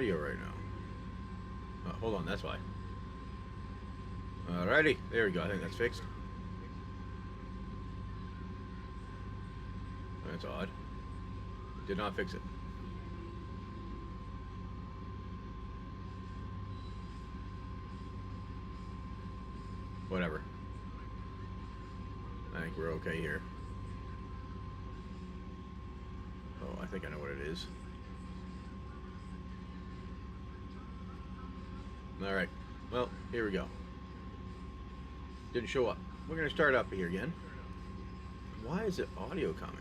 audio right now. Oh, hold on, that's why. Alrighty, there we go. I think that's fixed. That's odd. Did not fix it. Whatever. I think we're okay here. Oh, I think I know what it is. Alright. Well, here we go. Didn't show up. We're going to start up here again. Why is it audio coming?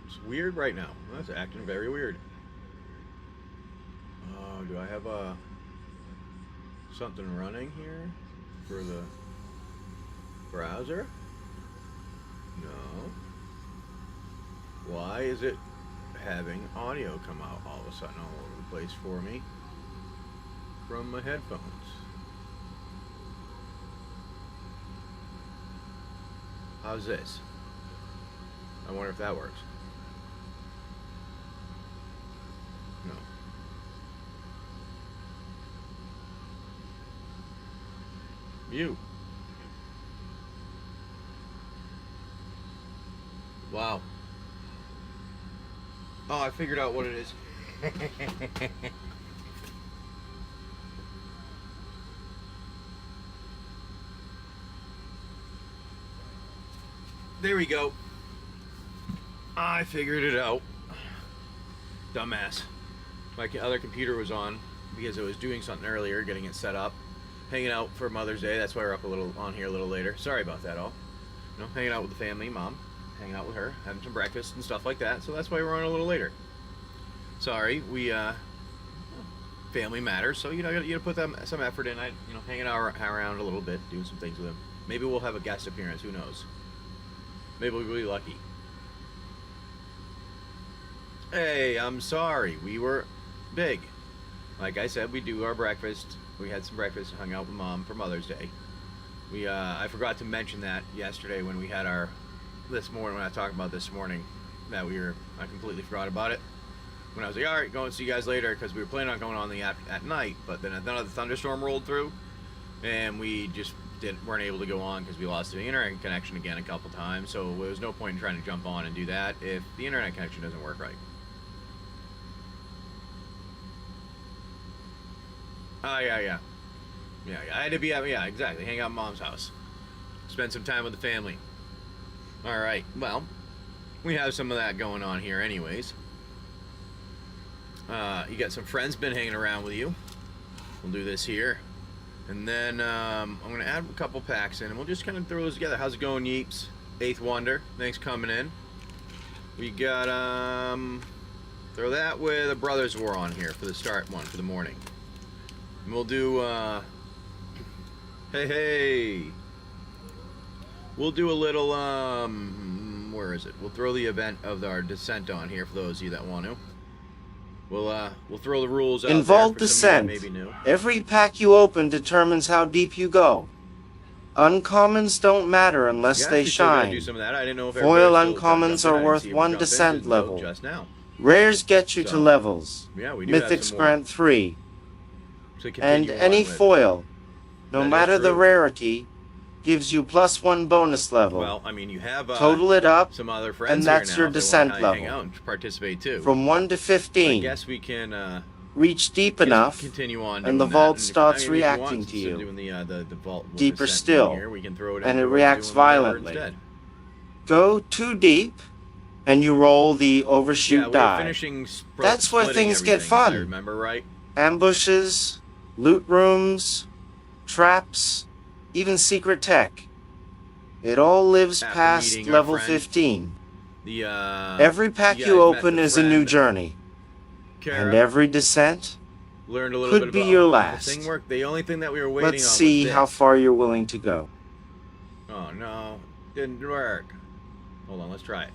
It's weird right now. That's acting very weird. Oh, do I have something running here for the browser? No. Why is it having audio come out all of a sudden all over the place for me from my headphones? How's this? I wonder if that works. No. Mute. Wow. Oh, I figured out what it is. There we go. I figured it out. Dumbass. My other computer was on because it was doing something earlier, getting it set up. Hanging out for Mother's Day. That's why we're up a little on here a little later. Sorry about that all. You know, hanging out with the family, mom. Hanging out with her, having some breakfast and stuff like that. So that's why we're on a little later. Sorry, we family matters. So you know, you gotta put some effort in. Hanging out around a little bit, doing some things with him. Maybe we'll have a guest appearance. Who knows? Maybe we'll be really lucky. Hey, I'm sorry. We were big. Like I said, we do our breakfast. We had some breakfast and hung out with Mom for Mother's Day. I forgot to mention that yesterday when we had this morning, when I talked about this morning, that I completely forgot about it. When I was like, alright, go and see you guys later, because we were planning on going on at night, but then another thunderstorm rolled through, and we just weren't able to go on because we lost the internet connection again a couple times, so there was no point in trying to jump on and do that if the internet connection doesn't work right. Oh, yeah. I had to be exactly. Hang out at Mom's house. Spend some time with the family. Alright, well, we have some of that going on here anyways. You got some friends been hanging around with you. We'll do this here. And then I'm going to add a couple packs in, and we'll just kind of throw those together. How's it going, Yeeps? Eighth Wonder, thanks for coming in. We got, throw that with a Brothers War on here for the start one, for the morning. And we'll do, hey. We'll do a little, where is it? We'll throw the event of our descent on here for those of you that want to. We'll throw the rules out in there Vault for some Descent, maybe new. every pack you open determines how deep you go. Uncommons don't matter unless they shine. Do some of that. I didn't know if Foil uncommons uncommons are worth 1 descent level. Just now. Rares get you to levels. Yeah, we do Mythics grant 3. So And any foil, no matter the rarity, gives you +1 bonus level. Well, I mean, you have total it up, some other friends and that's here now your descent level. hang out and participate too. From 1 to 15. I guess we can reach deep enough, continue on and the vault starts reacting to you. Doing the vault deeper still, here, we can throw it and it reacts violently. Go too deep, and you roll the overshoot die. That's where things get fun. I remember right. Ambushes, loot rooms, traps, even secret tech. It all lives past level 15. Every pack you open is a new journey. And every descent could be your last. The only thing that we were waiting on. Let's see how far you're willing to go. Oh no, didn't work. Hold on, let's try it.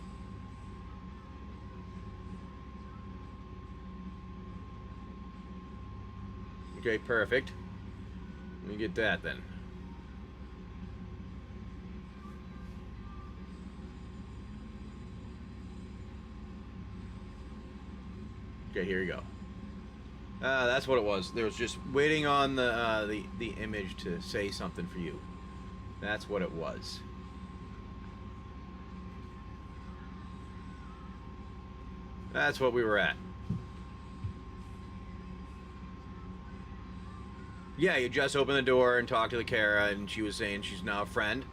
Okay, perfect. Let me get that then. Okay, here you go. That's what it was. There was just waiting on the image to say something for you. That's what it was. That's what we were at. Yeah, you just opened the door and talked to the Kara, and she was saying she's now a friend.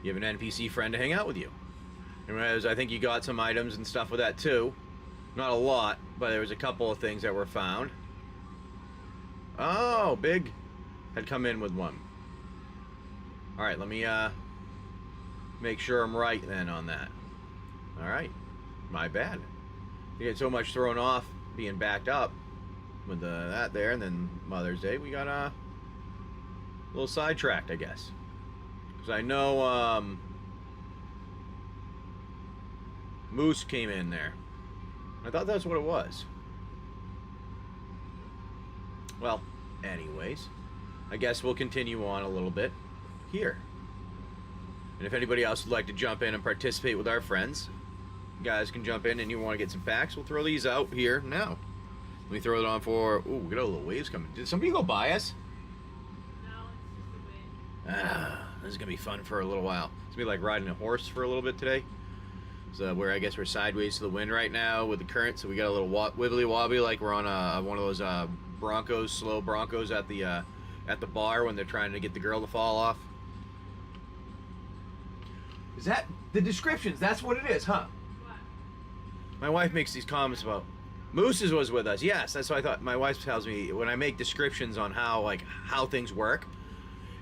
You have an NPC friend to hang out with you. And I think you got some items and stuff with that too. Not a lot, but there was a couple of things that were found. Oh, Big had come in with one. Alright, let me make sure I'm right then on that. Alright, my bad. You get so much thrown off being backed up with that there, and then Mother's Day, we got a little sidetracked, I guess. Because I know Moose came in there. I thought that's what it was. Well, anyways, I guess we'll continue on a little bit here. And if anybody else would like to jump in and participate with our friends, you guys can jump in and you want to get some packs, we'll throw these out here now. Let me throw it on for... Ooh, we got a little waves coming. Did somebody go by us? No, it's just the wind. This is going to be fun for a little while. It's going to be like riding a horse for a little bit today. So I guess we're sideways to the wind right now with the current, so we got a little wibbly wobbly like we're on one of those Broncos, slow Broncos at the bar when they're trying to get the girl to fall off. Is that the descriptions? That's what it is, huh? What? My wife makes these comments about Moose's was with us. Yes, that's what I thought. My wife tells me when I make descriptions on how things work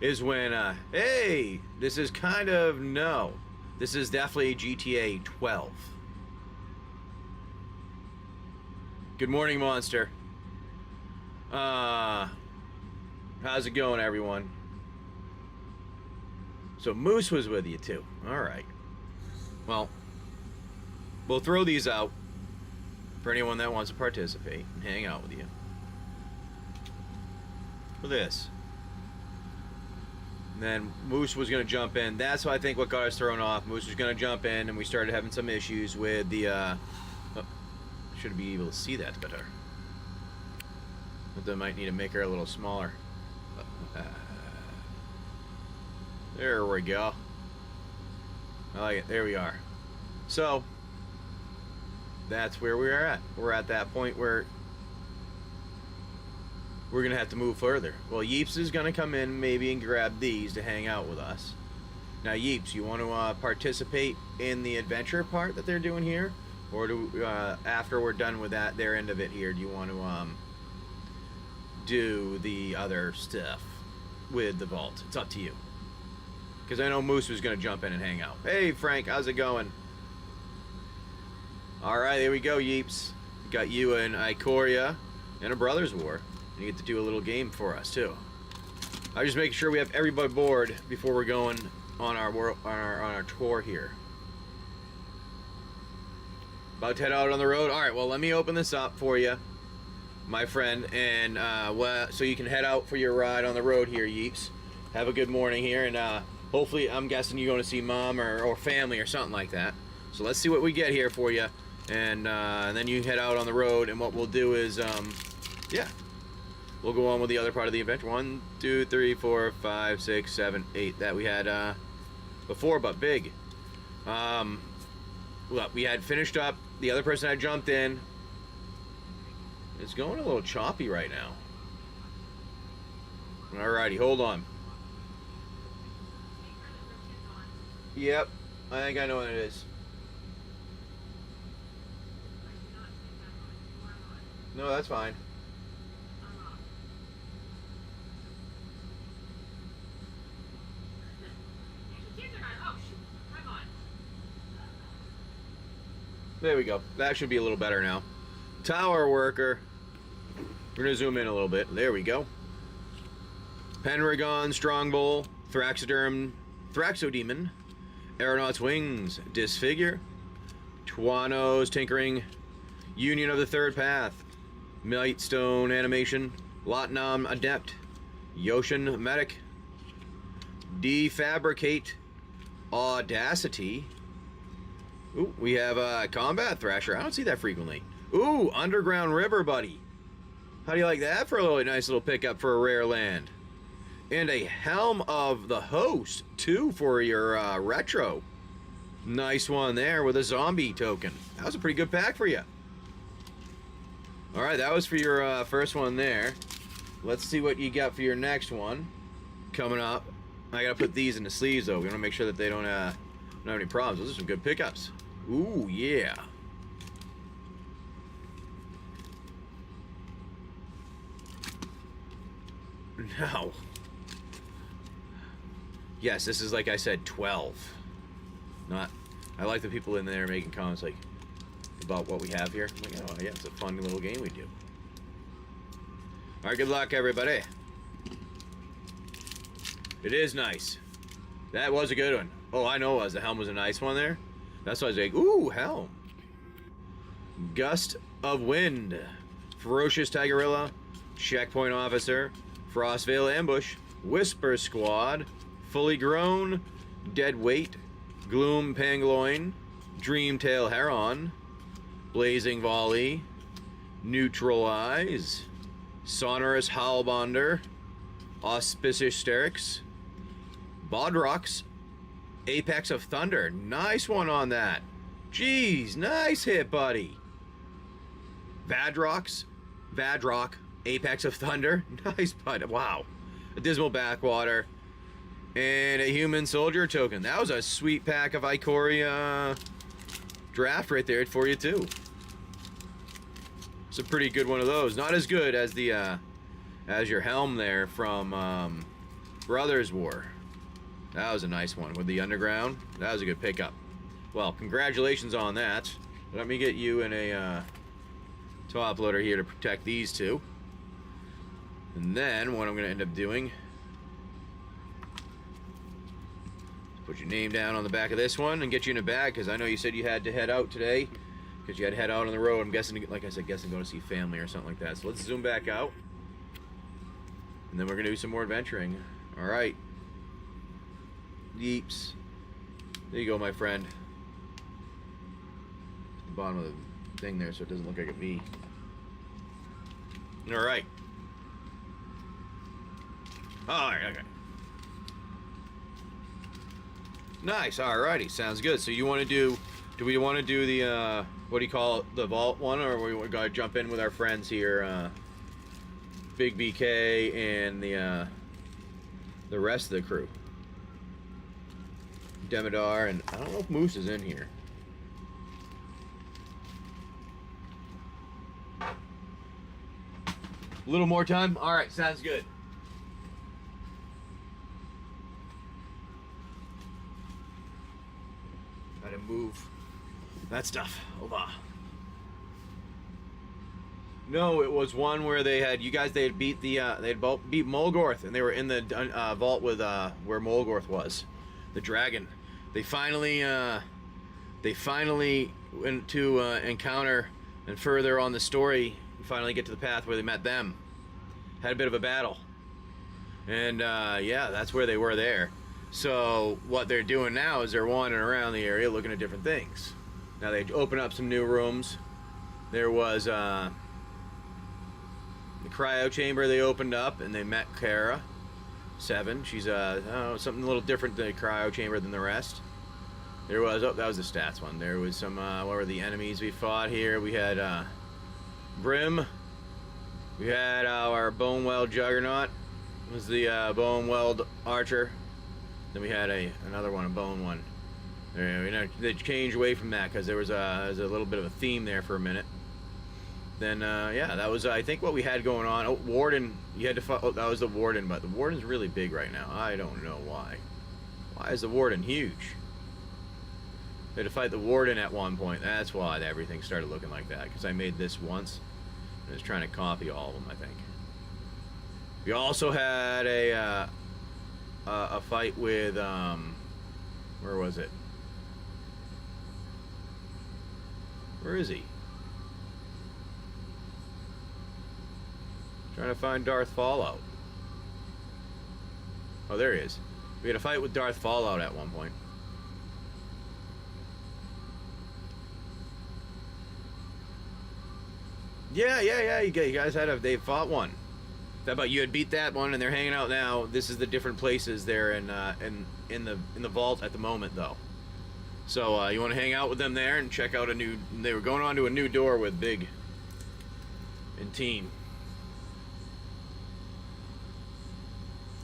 is when hey, this is kind of no. This is definitely GTA 12. Good morning, Monster. How's it going, everyone? So Moose was with you too. All right. Well, we'll throw these out for anyone that wants to participate and hang out with you. For this. And then Moose was going to jump in. That's what I think what got us thrown off. Moose was going to jump in, and we started having some issues with the... should be able to see that better. But they might need to make her a little smaller. There we go. I like it. There we are. So, that's where we are at. We're at that point where we're going to have to move further. Well, Yeeps is going to come in maybe and grab these to hang out with us. Now, Yeeps, you want to participate in the adventure part that they're doing here? Or do after we're done with that, their end of it here, do you want to do the other stuff with the vault? It's up to you. Because I know Moose was going to jump in and hang out. Hey, Frank, how's it going? Alright, there we go, Yeeps. Got you and Ikoria and a Brothers War. And you get to do a little game for us, too. I just make sure we have everybody aboard before we're going on our tour here. About to head out on the road? Alright, well, let me open this up for you, my friend. And so you can head out for your ride on the road here, Yeeps. Have a good morning here. And hopefully, I'm guessing you're going to see Mom or family or something like that. So let's see what we get here for you. And then you head out on the road. And what we'll do is, yeah. We'll go on with the other part of the adventure. 1, 2, 3, 4, 5, 6, 7, 8 that we had before, but big. Well, we had finished up. The other person had jumped in. It's going a little choppy right now. Alrighty, hold on. Yep, I think I know what it is. No, that's fine. There we go. That should be a little better now. Tower worker. We're going to zoom in a little bit. There we go. Pendragon, Strongbowl, Thraxodemon, Aeronaut's Wings, Disfigure, Tuano's Tinkering, Union of the Third Path, Mightstone Animation, Lotnam Adept, Yoshin Medic, Defabricate Audacity. Ooh, we have Combat Thrasher. I don't see that frequently. Ooh, Underground River Buddy. How do you like that for a really nice little pickup for a rare land? And a Helm of the Host, too, for your retro. Nice one there with a zombie token. That was a pretty good pack for you. Alright, that was for your first one there. Let's see what you got for your next one. Coming up. I gotta put these in the sleeves, though. We want to make sure that they don't have any problems. Those are some good pickups. Ooh, yeah. Now. Yes, this is, like I said, 12. Not... I like the people in there making comments, like, about what we have here. I'm like, oh, yeah, it's a fun little game we do. Alright, good luck, everybody. It is nice. That was a good one. Oh, I know it was. The Helm was a nice one there. That's why I was like, ooh, Helm. Gust of Wind. Ferocious Tigerilla. Checkpoint Officer. Frostvale Ambush. Whisper Squad. Fully Grown. Dead Weight. Gloom Pangloin. Dreamtail Heron. Blazing Volley. Neutral Eyes. Sonorous Howlbonder. Auspicious Sterix. Bodrox. Apex of Thunder. Nice one on that. Jeez, nice hit, buddy. Vadrox. Apex of Thunder. Nice, bud. Wow. A Dismal Backwater. And a Human Soldier token. That was a sweet pack of Ikoria draft right there for you, too. It's a pretty good one of those. Not as good as the as your Helm there from Brothers War. That was a nice one with the Underground. That was a good pickup. Well, congratulations on that. Let me get you in a top loader here to protect these two. And then what I'm going to end up doing, put your name down on the back of this one and get you in a bag, because I know you said you had to head out today, because you had to head out on the road. I'm guessing, like I said, going to see family or something like that. So let's zoom back out. And then we're going to do some more adventuring. All right. Yeeps. There you go, my friend. The bottom of the thing there so it doesn't look like a V. All right. All right, okay. Nice, alrighty, sounds good. So you want to do we want to do the, what do you call it, the vault one, or we got to jump in with our friends here, Big BK and the rest of the crew? Demodar, and I don't know if Moose is in here. A little more time? Alright, sounds good. Gotta move that stuff over. No, it was one where they had, you guys, they had beat the, they had beat Molgorth, and they were in the vault with, where Molgorth was. The dragon. They finally went to encounter, and further on the story, finally get to the path where they met them. Had a bit of a battle. And, yeah, that's where they were there. So, what they're doing now is they're wandering around the area looking at different things. Now, they open up some new rooms. There was, the cryo chamber they opened up, and they met Kara. 7. She's I don't know, something a little different than the cryo chamber than the rest. There was, oh, that was the stats one. There was some, what were the enemies we fought here? We had Brim. We had our Boneweld Juggernaut. It was the Boneweld Archer. Then we had another one, a Bone one. They changed away from that because there was a little bit of a theme there for a minute. Then, yeah, that was, I think, what we had going on. Oh, Warden, you had to fight, oh, that was the Warden, but the Warden's really big right now. I don't know why. Why is the Warden huge? They had to fight the Warden at one point. That's why everything started looking like that, because I made this once. I was trying to copy all of them, I think. We also had a fight with, where was it? Where is he? Trying to find Darth Fallout. Oh, there he is. We had a fight with Darth Fallout at one point. Yeah. You guys they fought one. How about you had beat that one and they're hanging out now? This is the different places they're in the vault at the moment, though. So you want to hang out with them there and check out a new. They were going on to a new door with Big and Teen,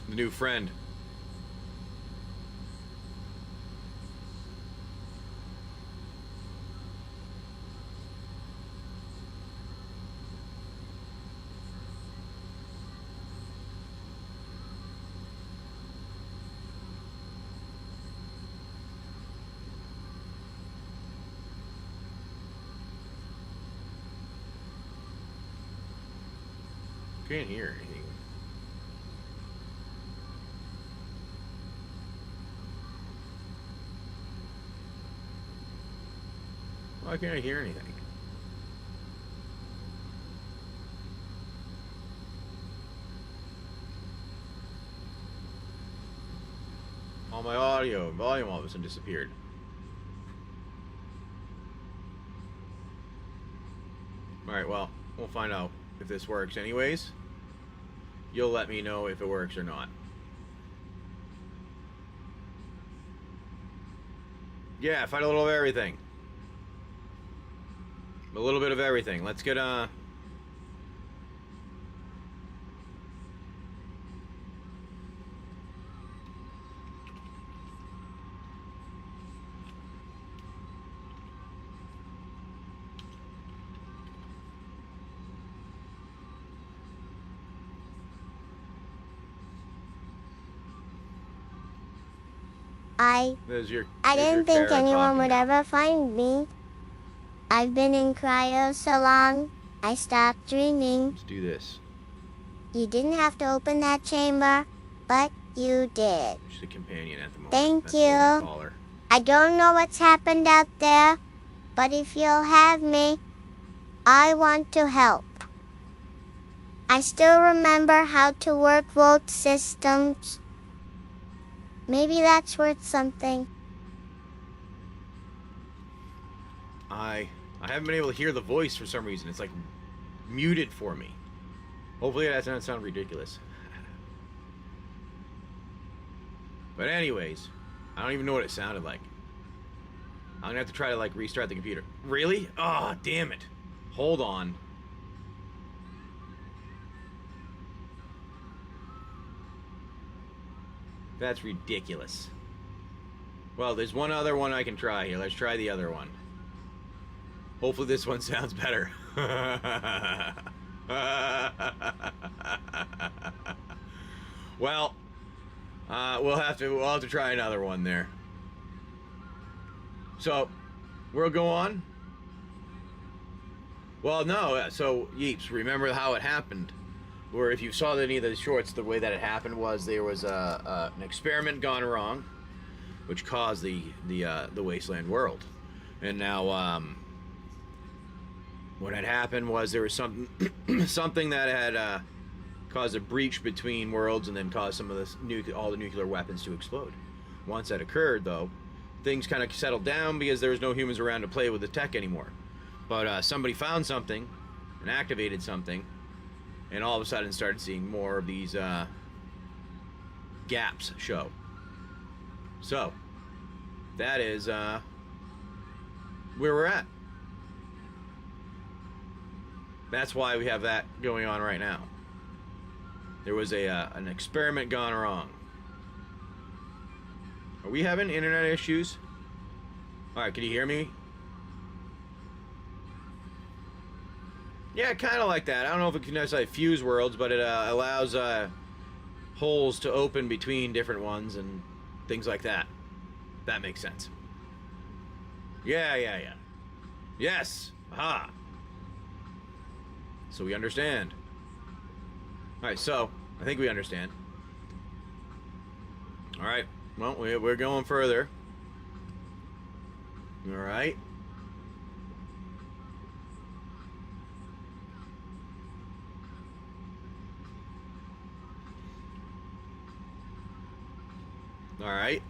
the new friend. Can't hear anything. Why can't I hear anything? All my audio volume all of a sudden disappeared. Alright, well, we'll find out if this works anyways. You'll let me know if it works or not. Yeah, find a little of everything. A little bit of everything. Let's get I didn't think anyone would ever find me. I've been in cryo so long, I stopped dreaming. Let's do this. You didn't have to open that chamber, but you did. She's a companion at the moment. Thank That's what we you. call her. I don't know what's happened out there, but if you'll have me, I want to help. I still remember how to work vault systems. Maybe that's worth something. I haven't been able to hear the voice for some reason. It's like muted for me. Hopefully that doesn't sound ridiculous. But anyways, I don't even know what it sounded like. I'm gonna have to try to like restart the computer. Really? Oh, damn it. Hold on. That's ridiculous. Well, there's one other one I can try here. Let's try the other one. Hopefully this one sounds better. Well, we'll have to try another one there. So, we'll go on. Well, no. So, Yeeps, remember how it happened? Where if you saw any of the shorts, the way that it happened was there was an experiment gone wrong, which caused the wasteland world, and now what had happened was there was something that had caused a breach between worlds and then caused some of all the nuclear weapons to explode. Once that occurred, though, things kind of settled down because there was no humans around to play with the tech anymore. But somebody found something and activated something, and all of a sudden started seeing more of these gaps show. So, that is where we're at. That's why we have that going on right now. There was an experiment gone wrong. Are we having internet issues? Alright, can you hear me? Yeah, kind of like that. I don't know if it can necessarily fuse worlds, but it allows holes to open between different ones and things like that. That makes sense. Yeah. Yes! Aha! So we understand. Alright, so, I think we understand. Alright, well, we're going further. Alright. All right.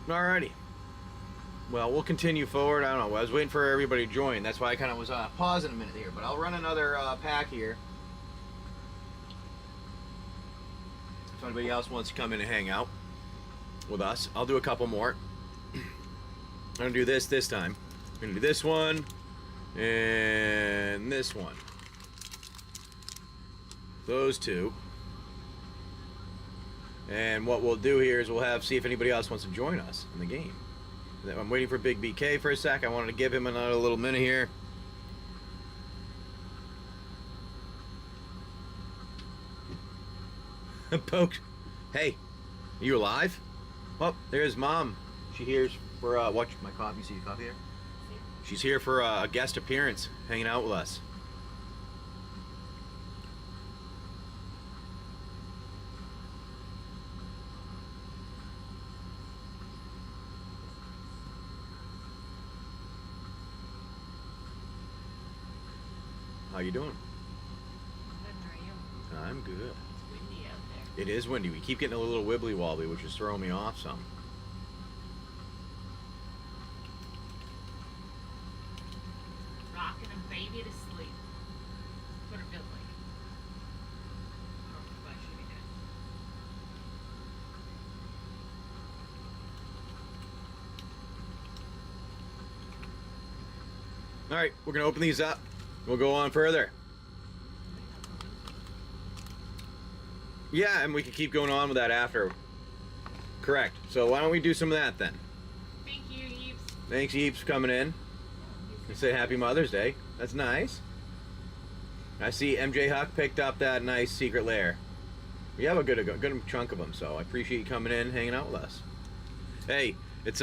Alrighty. Well, we'll continue forward. I don't know. I was waiting for everybody to join. That's why I kind of was pausing a minute here. But I'll run another pack here. If anybody else wants to come in and hang out with us, I'll do a couple more. I'm going to do this time. I'm going to do this one and this one. Those two. And what we'll do here is we'll see if anybody else wants to join us in the game. I'm waiting for Big BK for a sec. I wanted to give him another little minute here. Pokes. Hey, are you alive? Oh, there's Mom. She here's for watch my coffee. See your coffee there? She's here for a guest appearance, hanging out with us. How you doing? Good, how are you? I'm good. It's windy out there. It is windy. We keep getting a little wibbly wobbly, which is throwing me off some. Rocking a baby to sleep. That's what it feels like. I don't know what I should be doing. Alright, we're going to open these up. We'll go on further. Yeah, and we can keep going on with that after. Correct. So why don't we do some of that then? Thank you, Eves. Thanks, Eeps, for coming in. And say Happy Mother's Day. That's nice. I see MJ Huck picked up that nice secret lair. We have a good chunk of them, so I appreciate you coming in, hanging out with us. Hey, it's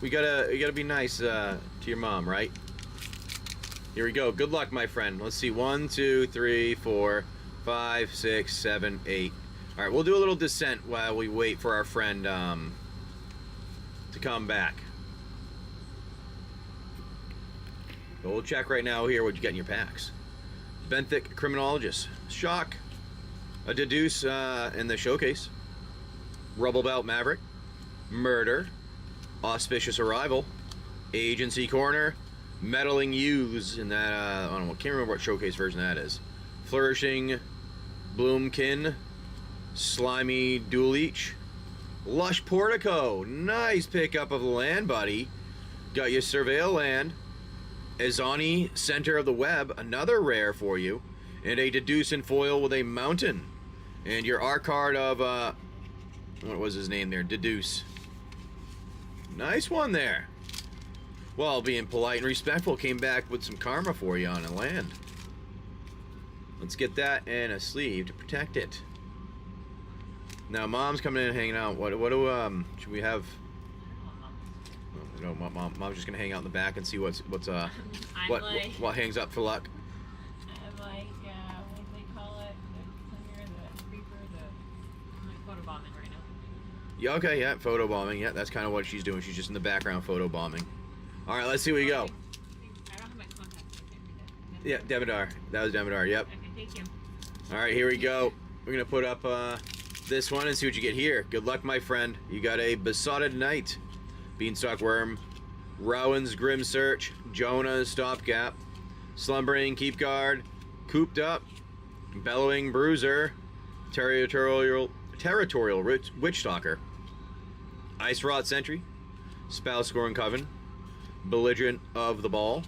we gotta be nice to your mom, right? Here we go. Good luck, my friend. Let's see. 1, 2, 3, 4, 5, 6, 7, 8. All right, we'll do a little descent while we wait for our friend to come back. So we'll check right now here what you get in your packs. Benthic Criminologist. Shock. A Deduce in the showcase. Rubble Belt Maverick. Murder. Auspicious Arrival. Agency Corner. Meddling Youths in that, I don't know, can't remember what showcase version that is. Flourishing Bloomkin. Slimy Duleach. Lush Portico. Nice pickup of the land, buddy. Got your Surveil Land. Azani, Center of the Web, another rare for you. And a Deduce in foil with a Mountain. And your R card of, what was his name there? Deduce. Nice one there. Well, being polite and respectful, came back with some karma for you on a land. Let's get that and a sleeve to protect it. Now, Mom's coming in and hanging out. What do should we have? No, Mom's just gonna hang out in the back and see what hangs up for luck. I'm like, what do they call it? The creeper, I'm like photobombing right now. Yeah, okay, yeah, photobombing. Yeah, that's kind of what she's doing. She's just in the background photobombing. All right, let's see what you go. I don't have my contacts. I can't read that. Yeah, Demidar. That was Demidar. Yep. Okay, thank you. All right, here we go. We're gonna put up this one and see what you get here. Good luck, my friend. You got a Besotted Knight, Beanstalk Worm, Rowan's Grim Search, Jonah's Stopgap, Slumbering Keep Guard, Cooped Up, Bellowing Bruiser, Territorial Witch Stalker, Ice Rot Sentry, Spell Scoring Coven, Belligerent of the Ball,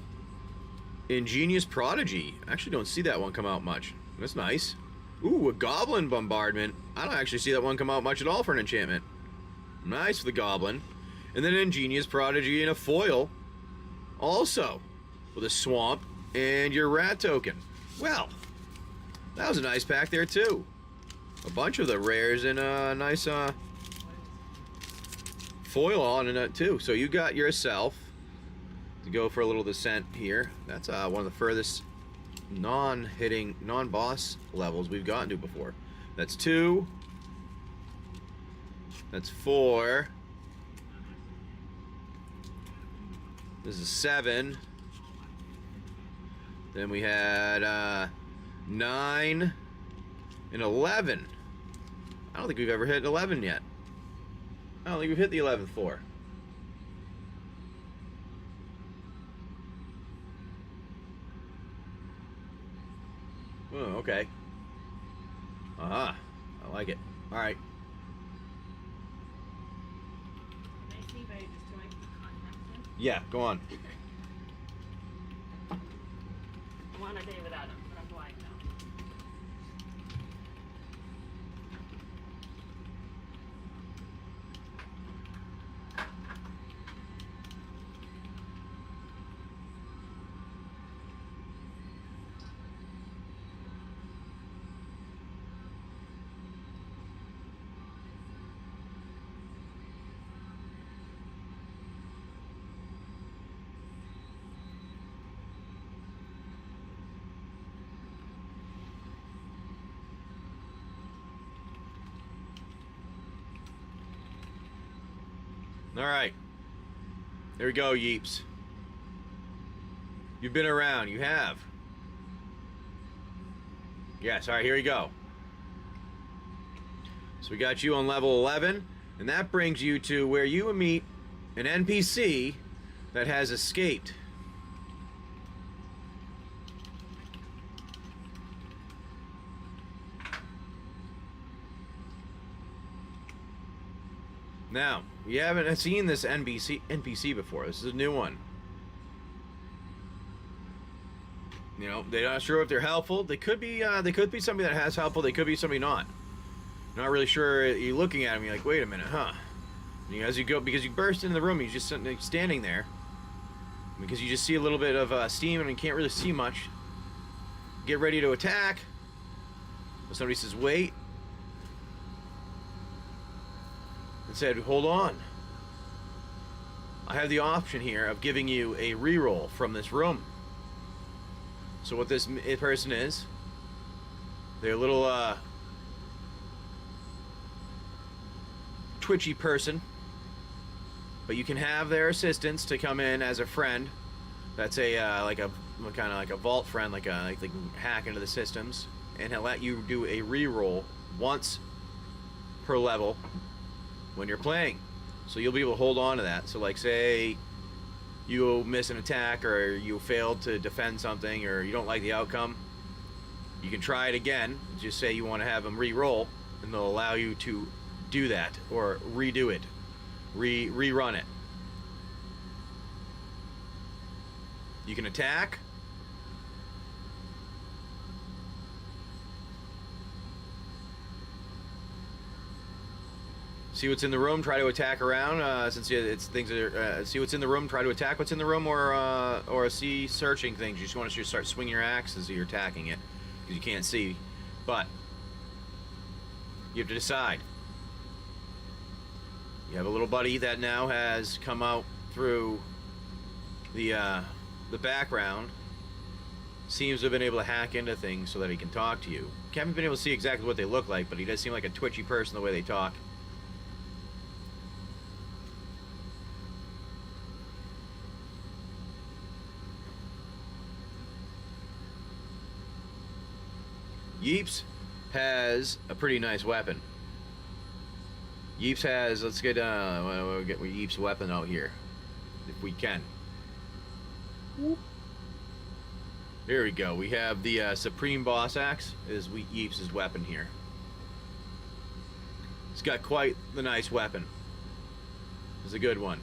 Ingenious Prodigy. Actually don't see that one come out much. That's nice. Ooh, a Goblin Bombardment. I don't actually see that one come out much at all for an enchantment. Nice for the Goblin. And then an Ingenious Prodigy and a foil. Also, with a Swamp and your Rat token. Well, that was a nice pack there too. A bunch of the rares and a nice foil on in it too. So you got yourself to go for a little descent here. That's one of the furthest non-boss levels we've gotten to before. That's 2, That's 4. This is 7. Then we had 9 and 11. I don't think we've ever hit 11 yet. I don't think we've hit the 11th floor. Oh, okay. Aha. I like it. Alright. Can I see by just who I can contact him? Yeah, go on. I want a day without him, but I'm blind now. Alright. There we go, Yeeps. You've been around. You have. Yes, alright, here you go. So we got you on level 11, and that brings you to where you meet an NPC that has escaped. Now, we haven't seen this NPC before. This is a new one. You know, they're not sure if they're helpful. They could be somebody that has helpful. They could be somebody not. Not really sure. You're looking at him. You're like, wait a minute, huh? And as you go, because you burst into the room, he's just standing there. Because you just see a little bit of steam and you can't really see much. Get ready to attack. But somebody says, wait. And said, hold on. I have the option here of giving you a reroll from this room. So what this person is, they're a little twitchy person, but you can have their assistants to come in as a friend. That's a like a kind of like a vault friend, like they can hack into the systems, and he'll let you do a reroll once per level when you're playing. So you'll be able to hold on to that. So like say you miss an attack or you failed to defend something or you don't like the outcome, you can try it again. Just say you want to have them re-roll and they'll allow you to do that or redo it, rerun it. You can attack. See what's in the room. Try to attack around. Since it's things that are, see what's in the room. Try to attack what's in the room, or see searching things. You just want to just start swinging your axe as you're attacking it because you can't see. But you have to decide. You have a little buddy that now has come out through the background. Seems to have been able to hack into things so that he can talk to you. Haven't been able to see exactly what they look like, but he does seem like a twitchy person the way they talk. Yeeps has a pretty nice weapon. Yeeps has, let's get Yeeps' weapon out here, if we can. There we go. We have the Supreme Boss Axe is Yeeps' weapon here. It's got quite the nice weapon. It's a good one.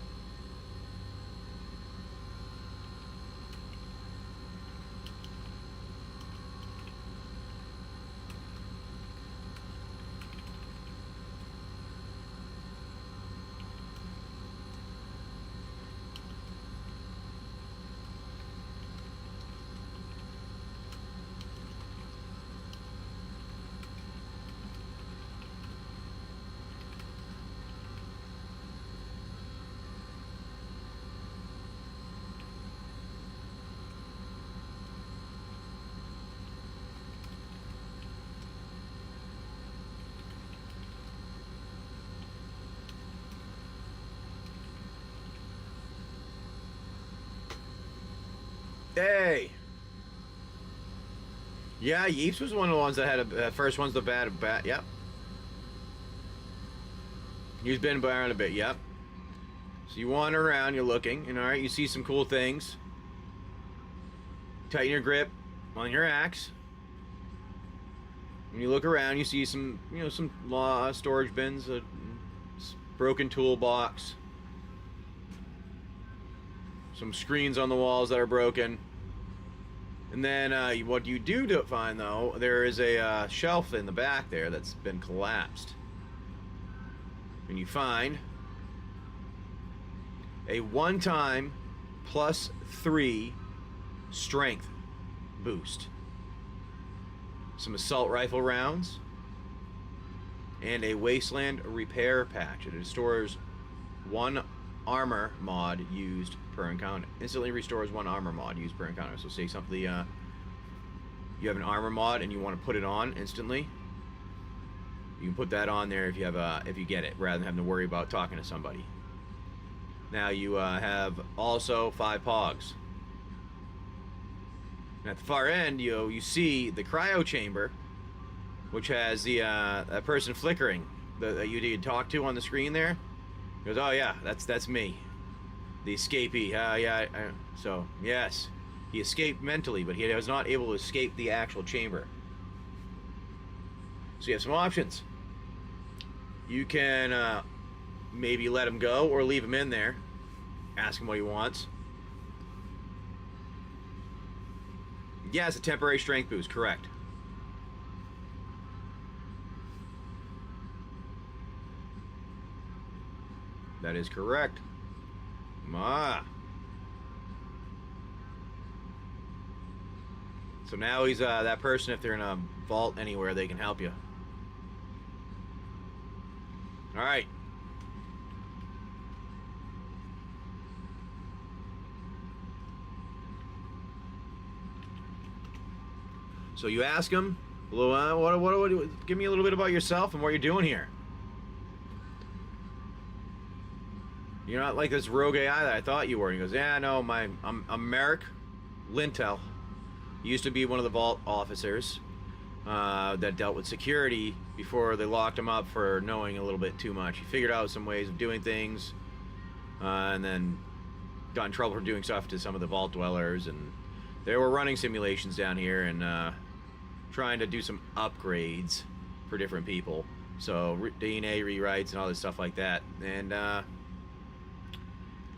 Hey. Yeah, Yeeps was one of the ones that had a first one's the bad. Yep. He's been around a bit. Yep. So you wander around, you're looking, and all right, you see some cool things. Tighten your grip on your axe. When you look around, you see some, some storage bins, a broken toolbox, some screens on the walls that are broken. And then what you do find, though, there is a shelf in the back there that's been collapsed. And you find a one-time +3 strength boost, some assault rifle rounds, and a wasteland repair patch. It restores 1 armor mod used per encounter. Instantly restores 1 armor mod used per encounter. So say something, you have an armor mod and you want to put it on instantly, you can put that on there if you have if you get it, rather than having to worry about talking to somebody. Now you have also 5 POGs. And at the far end, you see the cryo chamber, which has the that person flickering that you did talk to on the screen there. He goes, "Oh yeah, that's me, the escapee." Yeah. So yes, he escaped mentally, but he was not able to escape the actual chamber. So you have some options. You can maybe let him go or leave him in there. Ask him what he wants. Yeah, it's a temporary strength boost, correct. That is correct. So now he's that person, if they're in a vault anywhere, they can help you. Alright. So you ask him, give me a little bit about yourself and what you're doing here. You're not like this rogue AI that I thought you were. And he goes, yeah, no, I'm Merrick Lintel. He used to be one of the vault officers that dealt with security before they locked him up for knowing a little bit too much. He figured out some ways of doing things, and then got in trouble for doing stuff to some of the vault dwellers, and they were running simulations down here and trying to do some upgrades for different people. So DNA rewrites and all this stuff like that. And I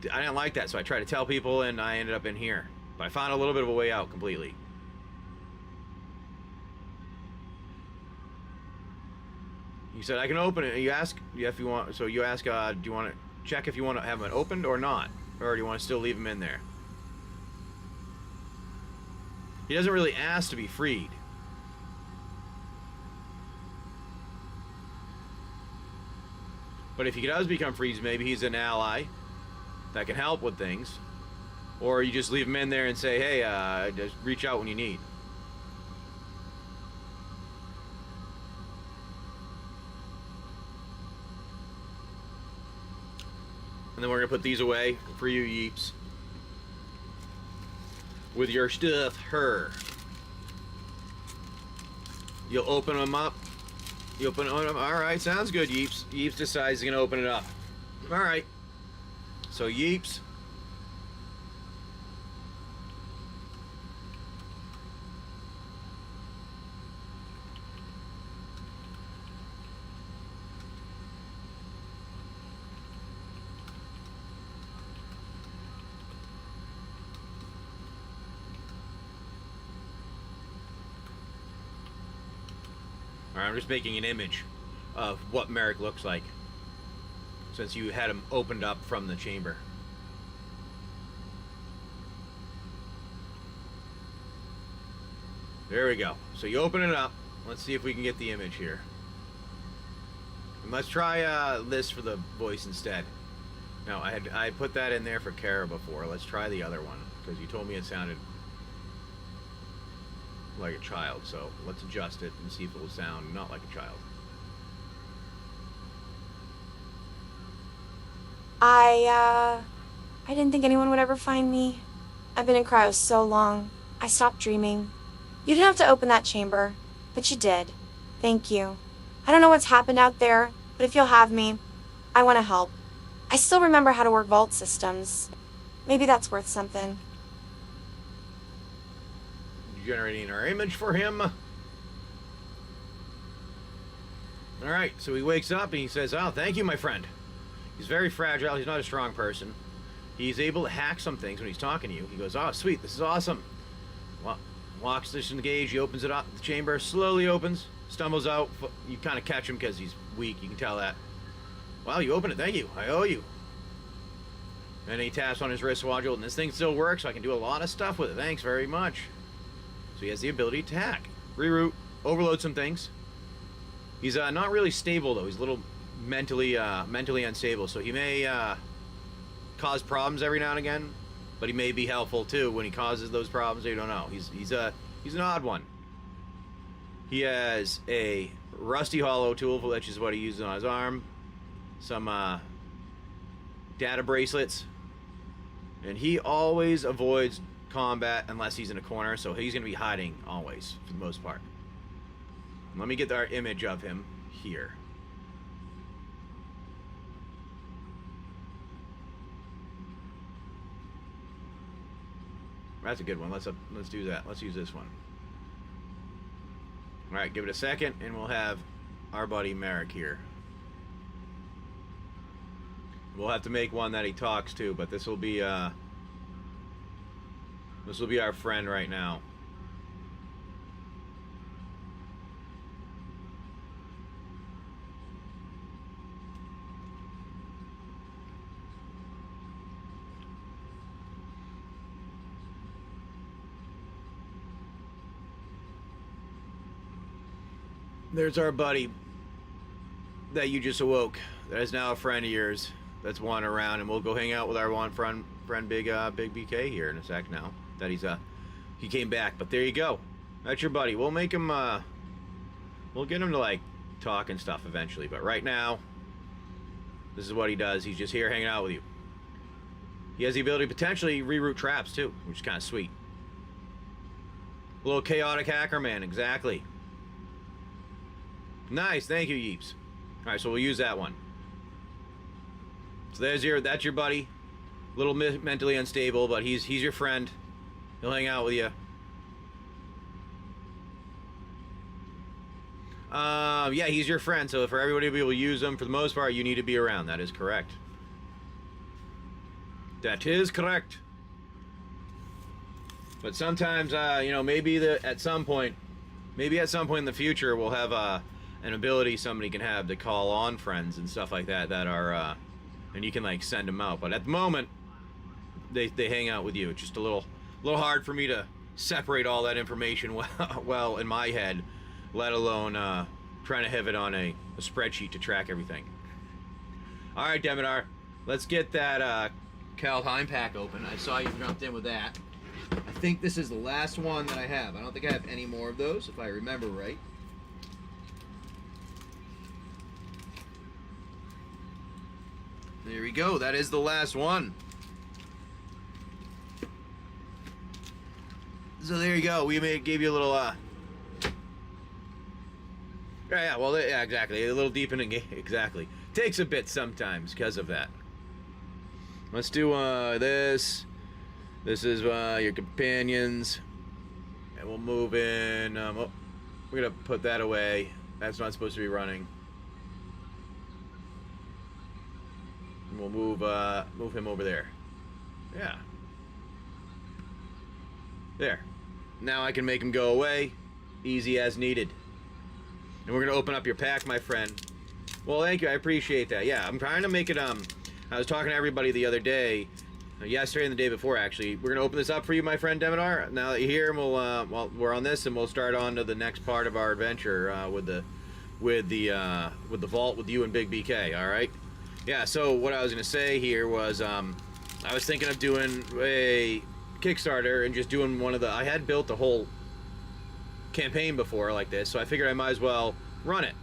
didn't like that, so I tried to tell people, and I ended up in here. But I found a little bit of a way out completely. He said, I can open it. You ask if you want. So you ask, do you want to check if you want to have it opened or not? Or do you want to still leave him in there? He doesn't really ask to be freed. But if he does become free, maybe he's an ally that can help with things. Or you just leave him in there and say, hey, just reach out when you need. And then we're going to put these away for you, Yeeps. With your stuff, her. You'll open them up. You open them. Alright, sounds good, Yeeps. Yeeps decides he's going to open it up. Alright. So, Yeeps. Alright, I'm just making an image of what Merrick looks like, since you had him opened up from the chamber. There we go. So you open it up. Let's see if we can get the image here. And let's try this for the voice instead. No, I put that in there for Kara before. Let's try the other one, because you told me it sounded like a child, so let's adjust it and see if it will sound not like a child. I didn't think anyone would ever find me. I've been in cryo so long. I stopped dreaming. You didn't have to open that chamber, but you did. Thank you. I don't know what's happened out there, but if you'll have me, I want to help. I still remember how to work vault systems. Maybe that's worth something. Generating our image for him. Alright, so he wakes up and he says, "Oh, thank you, my friend." He's very fragile. He's not a strong person. He's able to hack some things when he's talking to you. He goes, "Oh, sweet, this is awesome." Locks this in the gauge. He opens it up. The chamber slowly opens. Stumbles out. You kind of catch him because he's weak. You can tell that. "Wow, you opened it. Thank you. I owe you." And he taps on his wristwatch, and this thing still works, so I can do a lot of stuff with it. Thanks very much. So he has the ability to hack, reroute, overload some things. He's not really stable though. He's a little mentally unstable, so he may cause problems every now and again, but he may be helpful too when he causes those problems. You don't know. He's an odd one. He has a rusty hollow tool, which is what he uses on his arm. Some data bracelets, and he always avoids combat unless he's in a corner, so he's going to be hiding always for the most part. Let me get our image of him here. That's a good one. Let's do that. Let's use this one. All right, give it a second, and we'll have our buddy Merrick here. We'll have to make one that he talks to, but this will be our friend right now. There's our buddy that you just awoke. That is now a friend of yours that's wandering around, and we'll go hang out with our one friend Big BK here in a sec now. That he came back, but there you go. That's your buddy. We'll make him we'll get him to like talk and stuff eventually, but right now this is what he does. He's just here hanging out with you. He has the ability to potentially reroute traps too, which is kind of sweet. A little chaotic hacker man, exactly. Nice, thank you, Yeeps. Alright, so we'll use that one. So that's your buddy. A little mentally unstable, but he's your friend. He'll hang out with you. Yeah, he's your friend, so for everybody to be able to use him, for the most part, you need to be around. That is correct. That is correct. But sometimes, you know, maybe at some point in the future, we'll have an ability somebody can have to call on friends and stuff like that are, and you can like send them out. But at the moment, they hang out with you. It's just a little hard for me to separate all that information well in my head, let alone trying to have it on a spreadsheet to track everything. All right, Demeter, let's get that Kaldheim pack open. I saw you jumped in with that. I think this is the last one that I have. I don't think I have any more of those, if I remember right. There we go. That is the last one. So there you go. We gave you a little yeah, exactly. A little deepening, exactly. Takes a bit sometimes because of that. Let's do this. This is your companions, and we'll move in. Oh, we're gonna put that away. That's not supposed to be running. And we'll move him over there. Yeah. There. Now I can make him go away, easy as needed. And we're gonna open up your pack, my friend. Well, thank you. I appreciate that. Yeah, I'm trying to make it. I was talking to everybody the other day, yesterday and the day before, actually. We're gonna open this up for you, my friend Demeter. Now that you're here, and well, we're on this, and we'll start on to the next part of our adventure with the vault with you and Big BK. All right. Yeah. So what I was gonna say here was, I was thinking of doing a Kickstarter and just doing one of the. I had built a whole campaign before like this, so I figured I might as well run it.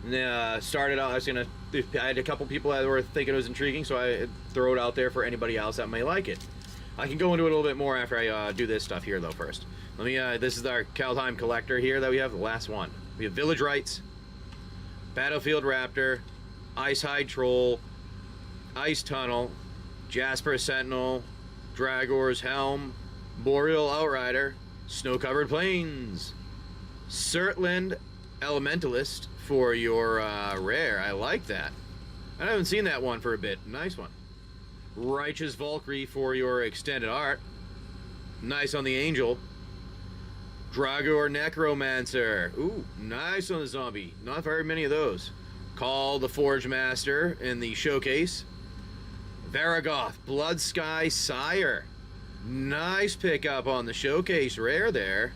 And started out. I had a couple people that were thinking it was intriguing, so I throw it out there for anybody else that may like it. I can go into it a little bit more after I do this stuff here, though, first. Let me, this is our Kaldheim Collector here that we have, the last one. We have Village Rites, Battlefield Raptor, Icehide Troll, Ice Tunnel, Jasper Sentinel, Dragor's Helm, Boreal Outrider, Snow-Covered Plains, Surtland Elementalist for your rare. I like that. I haven't seen that one for a bit. Nice one. Righteous Valkyrie for your extended art. Nice on the Angel. Dragor Necromancer. Ooh, nice on the zombie. Not very many of those. Call the Forge Master in the showcase. Varagoth, Blood Sky Sire. Nice pickup on the showcase rare there.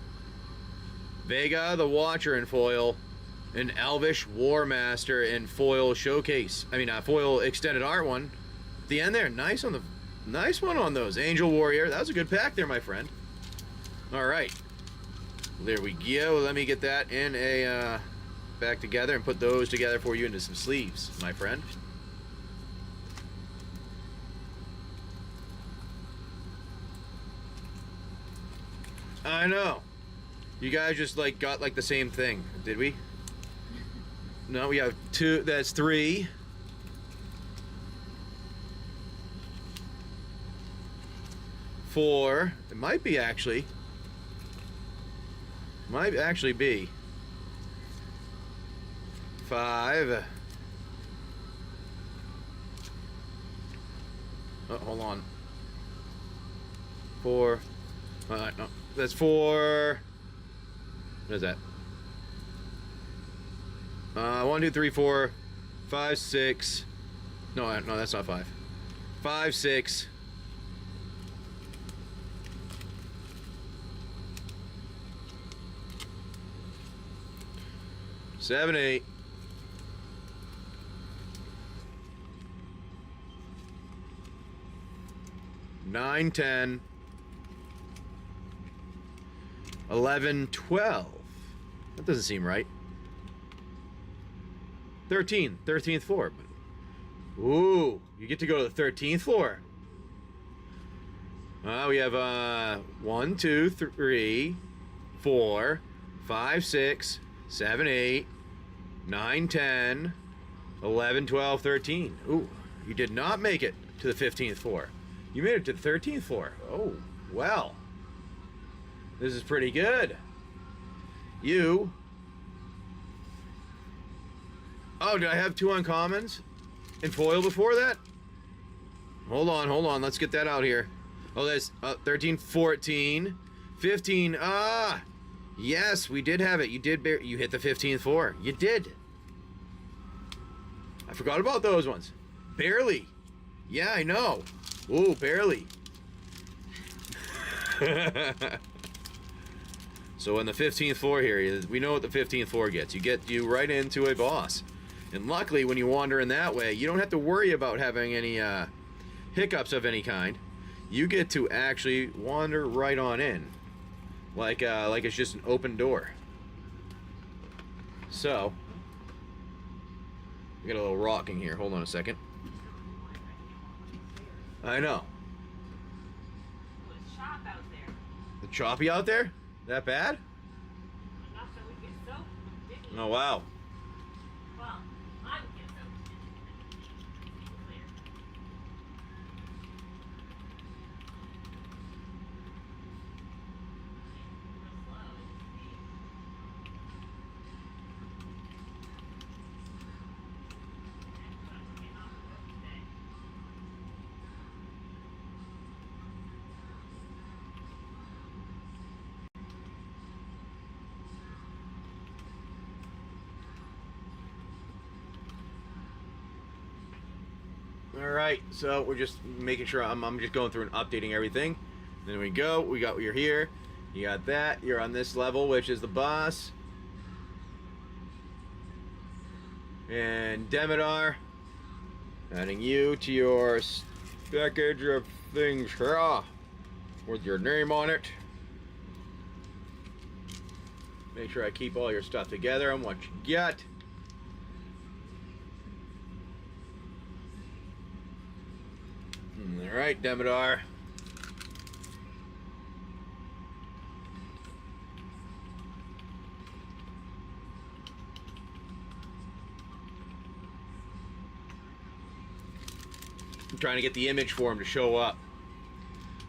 Vega the Watcher in foil. An Elvish War Master in foil showcase. I mean, foil extended art one. At the end there, nice on the, nice one on those. Angel Warrior, that was a good pack there, my friend. All right, there we go. Let me get that in a back together and put those together for you into some sleeves, my friend. I know. You guys just like got like the same thing, did we? No, we have two. That's three. Four. It might be actually. Might actually be. Five. Oh, hold on. Four. No, that's four. What is that? 1, 2, 3, 4, 5, 6. No, no, that's not 5. 5, 6. 7, 8. 9, 10. 11, 12. That doesn't seem right. 13. 13th floor. Ooh, you get to go to the 13th floor. We have 1, 2, 3, 4, 5, 6, 7, 8, 9, 10, 11, 12, 13. Ooh, you did not make it to the 15th floor. You made it to the 13th floor. Oh, well. This is pretty good. You. Oh, did I have 2 uncommons in foil before that? Hold on. Let's get that out here. Oh, that's 13, 14, 15. Ah, yes, we did have it. You did. You hit the 15th floor. You did. I forgot about those ones. Barely. Yeah, I know. Ooh, barely. So on the 15th floor here, we know what the 15th floor gets. You get you right into a boss. And luckily, when you wander in that way, you don't have to worry about having any hiccups of any kind. You get to actually wander right on in. Like it's just an open door. So, we got a little rocking here. Hold on a second. I know. It's chop out there. The choppy out there? That bad? Enough so we get soap. Didn't Oh, wow. Well, I would get soap. Clear. Real slow. Alright, so we're just making sure I'm just going through and updating everything. Then we go, we got you're here. You got that, you're on this level, which is the boss. And Demidar, adding you to your package of things here with your name on it. Make sure I keep all your stuff together and what you get. Alright, Demidar. trying to get the image for them to show up,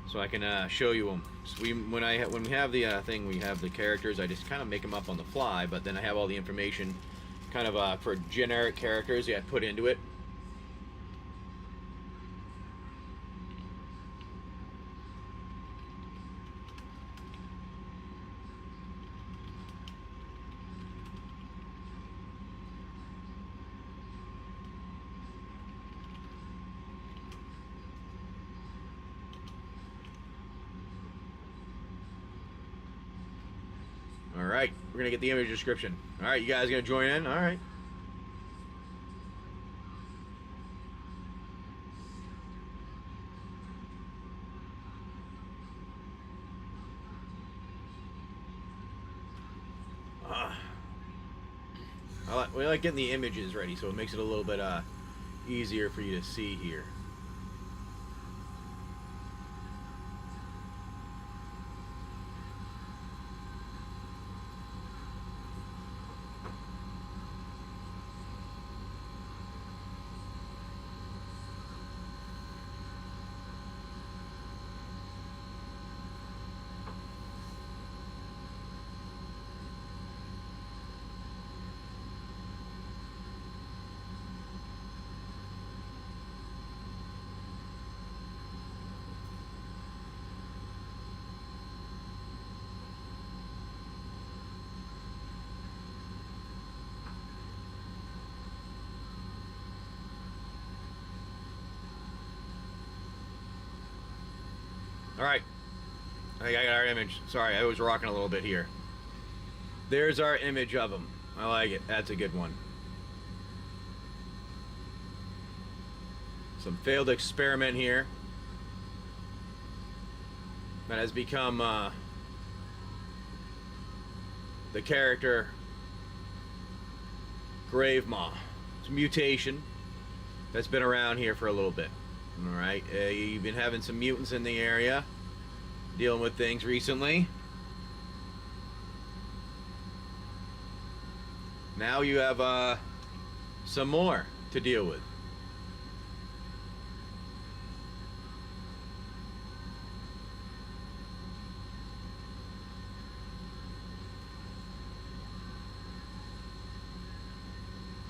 so I can show you them. So when we have the thing, we have the characters. I just kind of make them up on the fly, but then I have all the information, kind of for generic characters that I put into it. Alright, we're going to get the image description. Alright, you guys going to join in? Alright. We like getting the images ready, so it makes it a little bit easier for you to see here. Alright, I think I got our image. Sorry, I was rocking a little bit here. There's our image of them. I like it. That's a good one. Some failed experiment here that has become the character Grave Maw. It's a mutation that's been around here for a little bit. Alright, you've been having some mutants in the area, dealing with things recently. Now you have some more to deal with.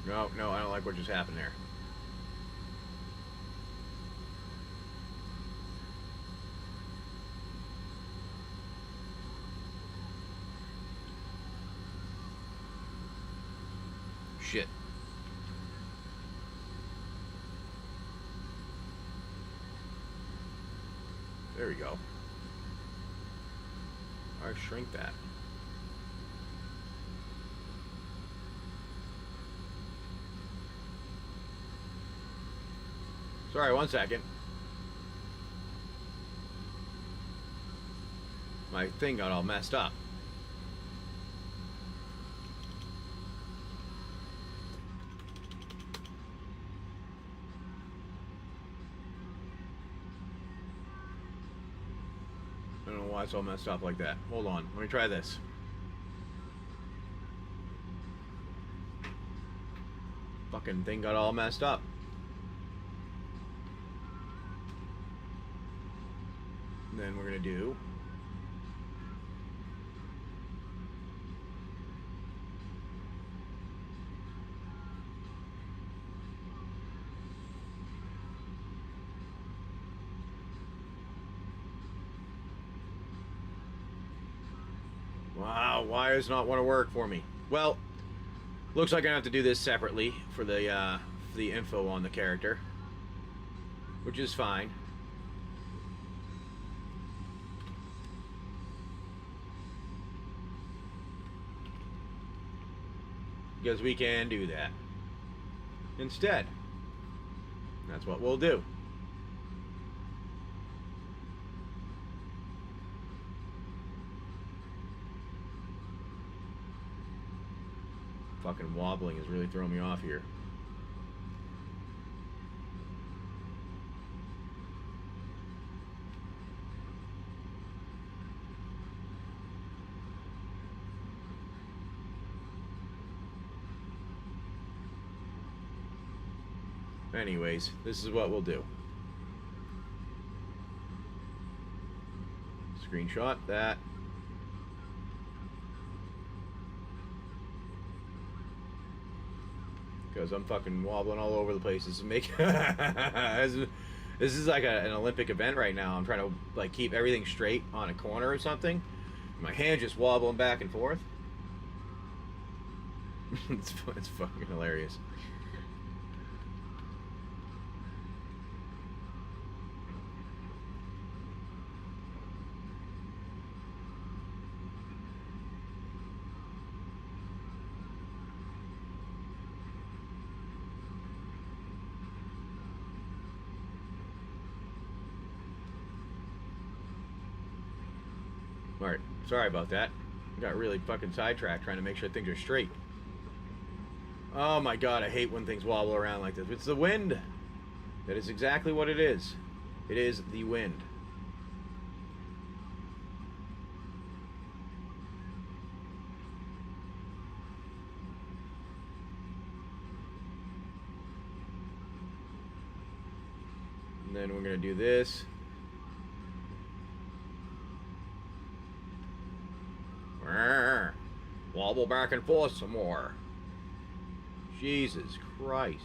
No, I don't like what just happened there. Shit. There we go. Alright, shrink that. Sorry, 1 second. My thing got all messed up. I don't know why it's all messed up like that. Hold on, let me try this. Fucking thing got all messed up. And then we're gonna do wow, why does not want to work for me? Well, looks like I'm gonna have to do this separately for the info on the character, which is fine. Because we can do that instead. That's what we'll do. Fucking wobbling is really throwing me off here. Anyways, this is what we'll do. screenshot that. Because I'm fucking wobbling all over the place. This is like an Olympic event right now. I'm trying to like keep everything straight on a corner or something. My hand just wobbling back and forth. It's fucking hilarious. Alright, sorry about that. Got really fucking sidetracked trying to make sure things are straight. Oh my god, I hate when things wobble around like this. It's the wind. That is exactly what it is. It is the wind. And then we're gonna do this. Wobble back and forth some more. Jesus Christ.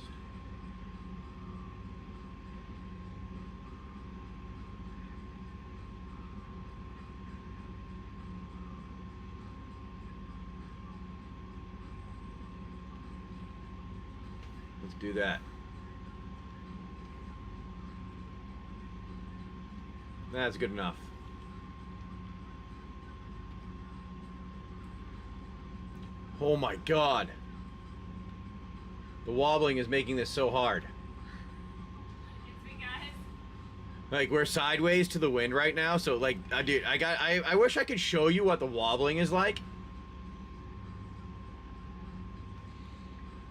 Let's do that. That's good enough. Oh my god. The wobbling is making this so hard. It's me, guys. Like, we're sideways to the wind right now, so like, dude, I wish I could show you what the wobbling is like.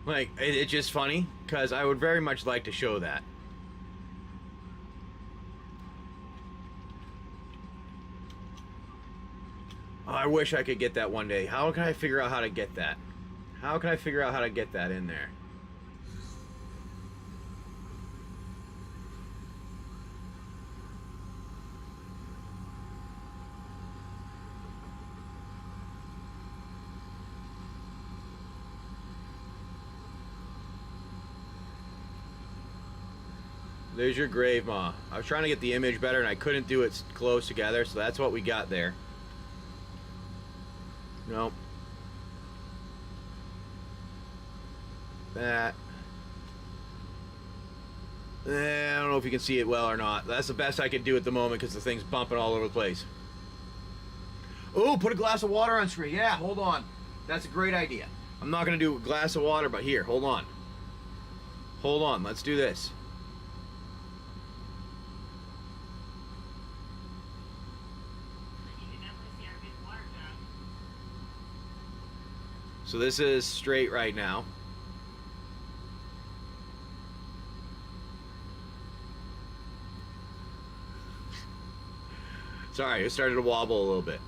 Like, it's just funny, because I would very much like to show that. Oh, I wish I could get that one day. How can I figure out how to get that? How can I figure out how to get that in there? There's your grave maw. I was trying to get the image better and I couldn't do it close together, so that's what we got there. Nope. That. I don't know if you can see it well or not. That's the best I can do at the moment because the thing's bumping all over the place. Oh, put a glass of water on screen. Yeah, hold on. That's a great idea. I'm not going to do a glass of water, but here, hold on. Hold on, let's do this. So this is straight right now. Sorry, it started to wobble a little bit.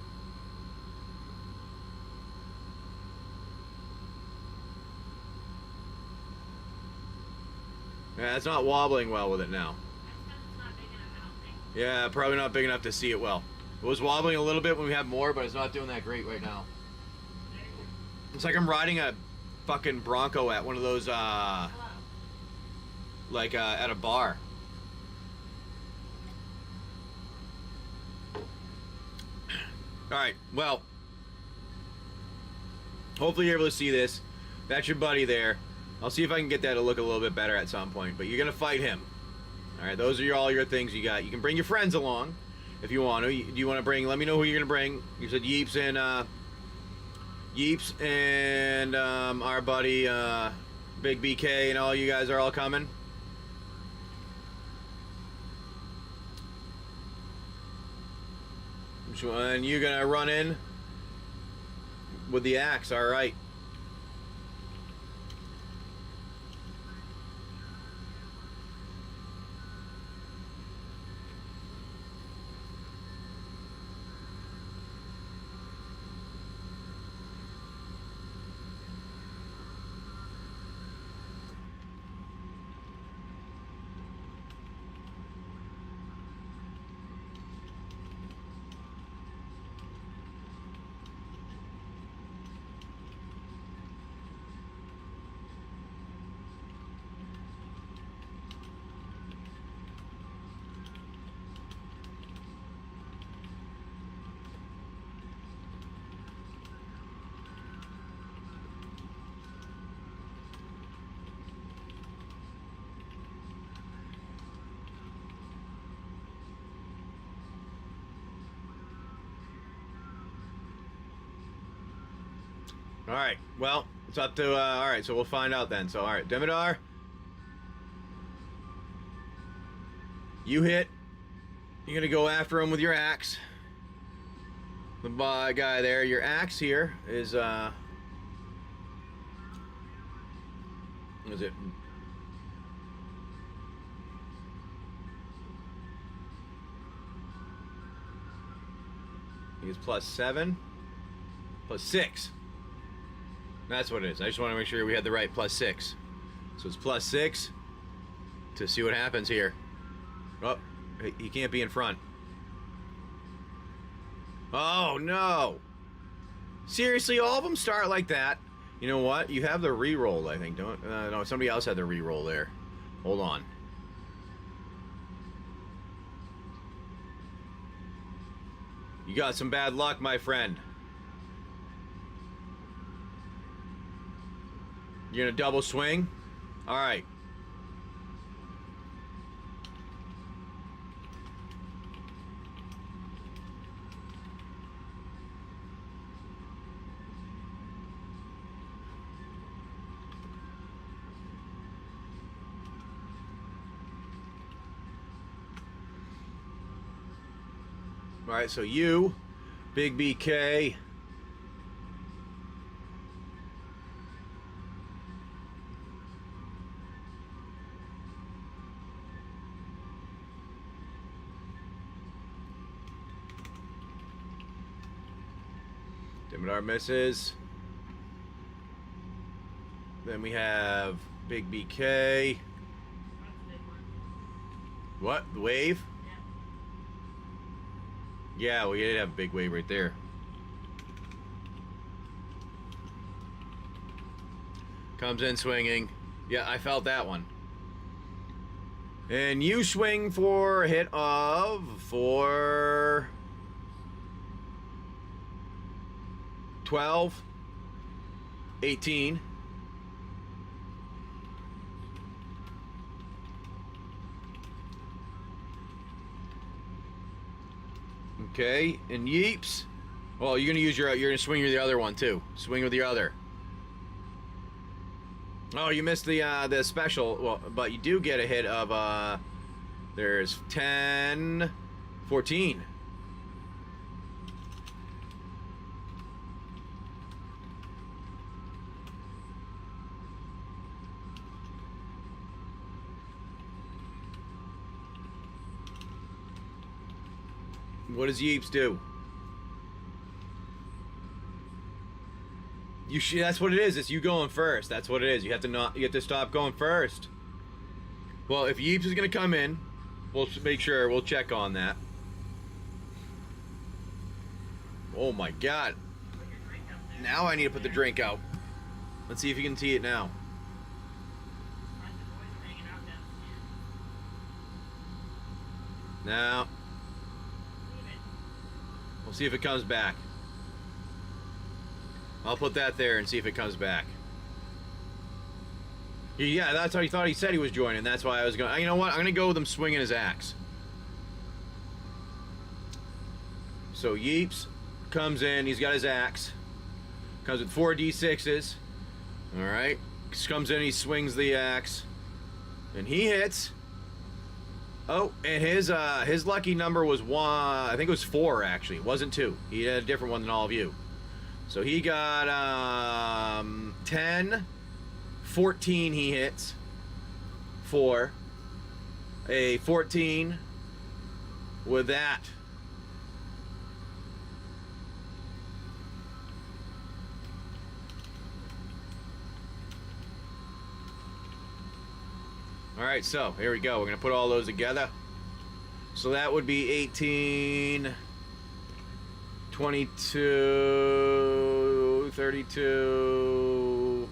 Yeah, it's not wobbling well with it now. Yeah, probably not big enough to see it well. It was wobbling a little bit when we had more, but it's not doing that great right now. It's like I'm riding a fucking Bronco at one of those, like, at a bar. Alright, well, hopefully you're able to see this. That's your buddy there. I'll see if I can get that to look a little bit better at some point, but you're gonna fight him. Alright, those are all your things you got. You can bring your friends along if you want to. Do you want to bring, let me know who you're gonna bring. You said Yeeps and our buddy Big BK and all you guys are all coming. And you're gonna run in with the axe, alright. Alright, well, it's up to, alright, so we'll find out then. So, alright, Demidar. You hit. You're gonna go after him with your axe. The guy there, your axe here is, what is it? I think it's +7, +6. That's what it is. I just want to make sure we had the right +6. So it's +6 to see what happens here. Oh, he can't be in front. Oh, no. Seriously, all of them start like that? You know what? You have the re-roll, I think. Don't no, somebody else had the re-roll there. Hold on. You got some bad luck, my friend. You're gonna double swing? Alright. Alright, so you, Big BK. Dimmadar misses. Then we have Big BK. That's a big one. What? The wave? Yeah. Yeah, we did have a big wave right there. Comes in swinging. Yeah, I felt that one. And you swing for a hit of 12, 18. Okay, and yeeps. Well, you're gonna use you're gonna swing with the other one too. Swing with the other. Oh, you missed the special. Well, but you do get a hit of there's 10, 14. What does Yeeps do? That's what it is. It's you going first. That's what it is. You have to stop going first. Well, if Yeeps is gonna come in, we'll make sure we'll check on that. Oh my God! Put your drink up there. Now I need to put the drink out. Let's see if you can see it now. Find the boys are hanging out downstairs. Now Leave it. we'll see if it comes back. I'll put that there and see if it comes back. Yeah, that's how he thought he said he was joining. That's why I was going. You know what? I'm gonna go with him swinging his axe. So Yeeps comes in. He's got his axe. Comes with 4 D6s. All right. Comes in. He swings the axe, and he hits. Oh, and his lucky number was 1. I think it was 4 actually. It wasn't 2. He had a different one than all of you. So he got 10, 14 he hits, 4, a 14 with that. All right, so here we go. We're gonna put all those together. So that would be 18, 22, 32,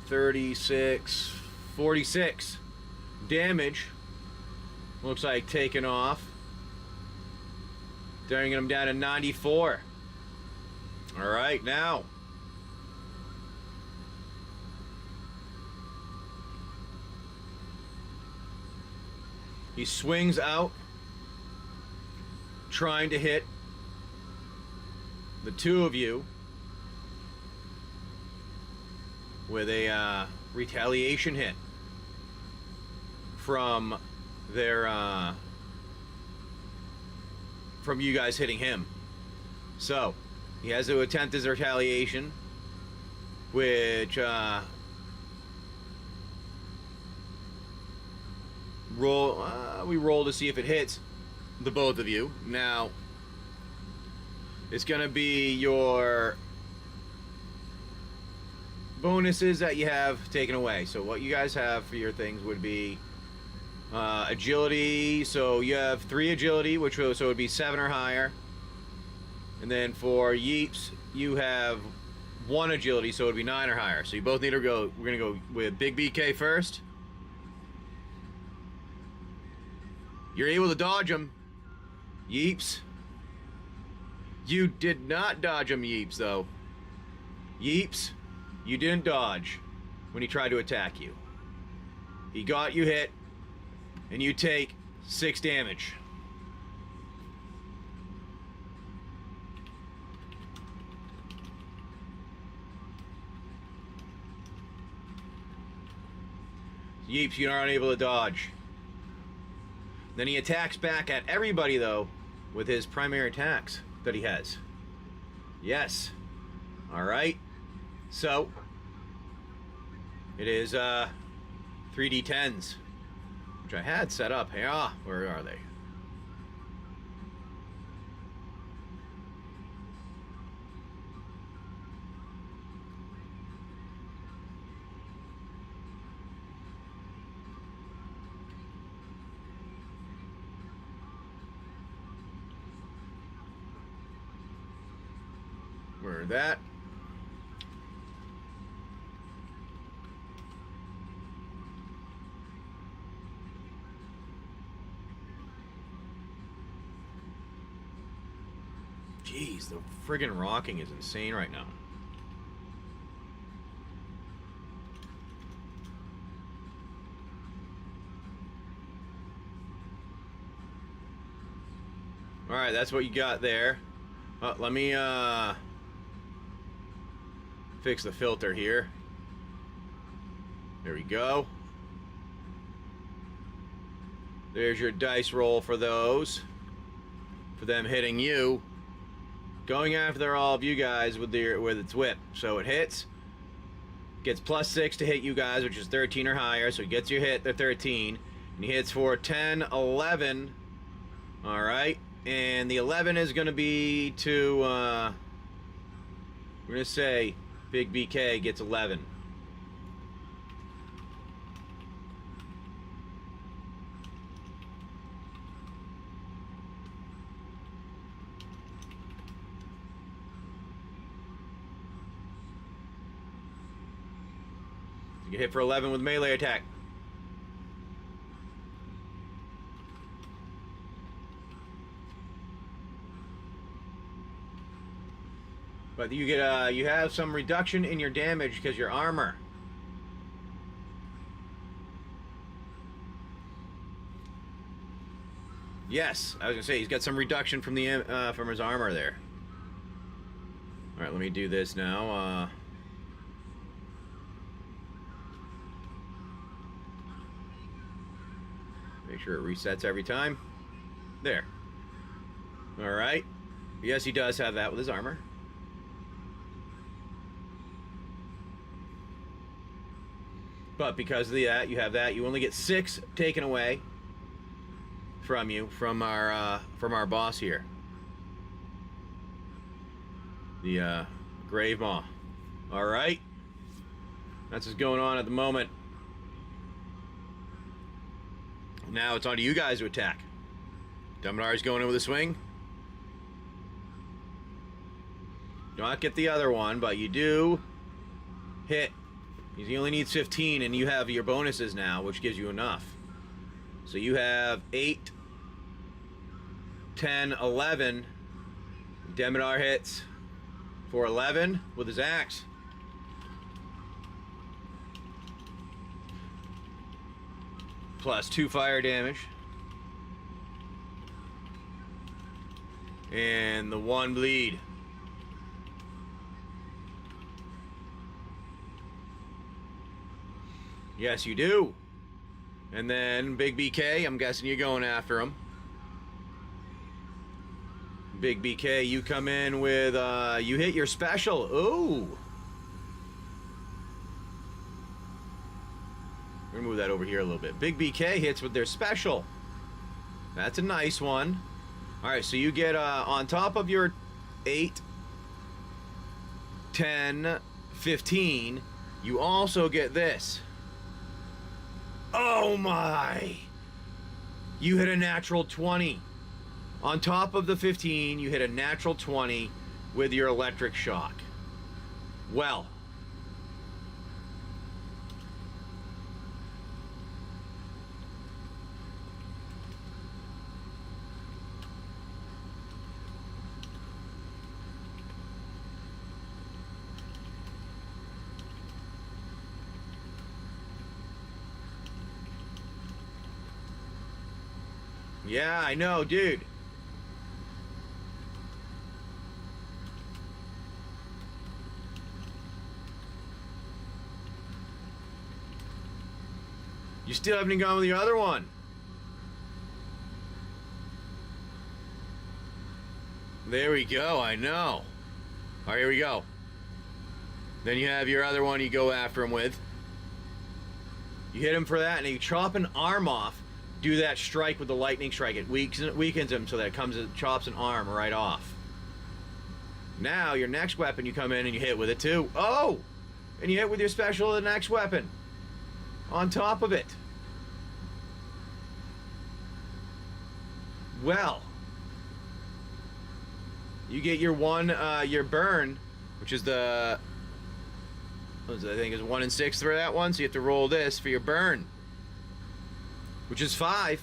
36, 46 damage. Looks like taken off. Bringing him down to 94. All right, now. He swings out, trying to hit the 2 of you. with a retaliation hit from their from you guys hitting him. So he has to attempt his retaliation, which we roll to see if it hits the both of you. Now it's gonna be your bonuses that you have taken away. So what you guys have for your things would be agility. So you have 3 agility, which so it would be 7 or higher. And then for Yeeps, you have 1 agility, so it would be 9 or higher. So you both need to go. We're gonna go with Big BK first. You're able to dodge him, Yeeps. You did not dodge him, Yeeps, though. Yeeps, you didn't dodge when he tried to attack you. He got you hit, and you take 6 damage. Yeeps, you're not able to dodge. Then he attacks back at everybody, though, with his primary attacks that he has. Yes. Alright. So, it is 3d10s, which I had set up. Hey, where are they? Where that? Jeez, the friggin' rocking is insane right now. Alright, that's what you got there. Let me fix the filter here. There we go. There's your dice roll for those. For them hitting you. Going after all of you guys with its whip. So it hits. Gets +6 to hit you guys, which is 13 or higher. So it gets your hit, they're 13. And he hits for 10, 11. Alright. And the 11 is going to be to, we're going to say Big BK gets 11. You get hit for 11 with melee attack. But you get you have some reduction in your damage because your armor. Yes, I was gonna say he's got some reduction from the from his armor there. All right, let me do this now. Make sure it resets every time. There. All right. Yes, he does have that with his armor. But because of that, you have that. You only get 6 taken away from you from our boss here, the Grave Maw. All right, that's what's going on at the moment. Now it's on to you guys to attack. Dumbledar's going in with a swing. Do not get the other one, but you do hit. He only needs 15, and you have your bonuses now, which gives you enough. So you have 8, 10, 11. Demidar hits for 11 with his axe. Plus 2 fire damage. And the 1 bleed. Yes, you do. And then Big BK, I'm guessing you're going after him. Big BK, you come in with, you hit your special. Ooh. We're gonna move that over here a little bit. Big BK hits with their special. That's a nice one. Alright, so you get, on top of your 8, 10, 15, you also get this. Oh my! You hit a natural 20. On top of the 15, you hit a natural 20 with your electric shock. Well. Yeah, I know, dude. You still haven't gone with your other one. There we go, I know. Alright, here we go. Then you have your other one you go after him with. You hit him for that, and you chop an arm off. Do that strike with the lightning strike. It weakens him so that it chops an arm right off. Now, your next weapon, you come in and you hit with it too. Oh! And you hit with your special of the next weapon. On top of it. Well. You get your your burn, which is the... What is it? I think it's 1 and 6 for that one, so you have to roll this for your burn. Which is 5.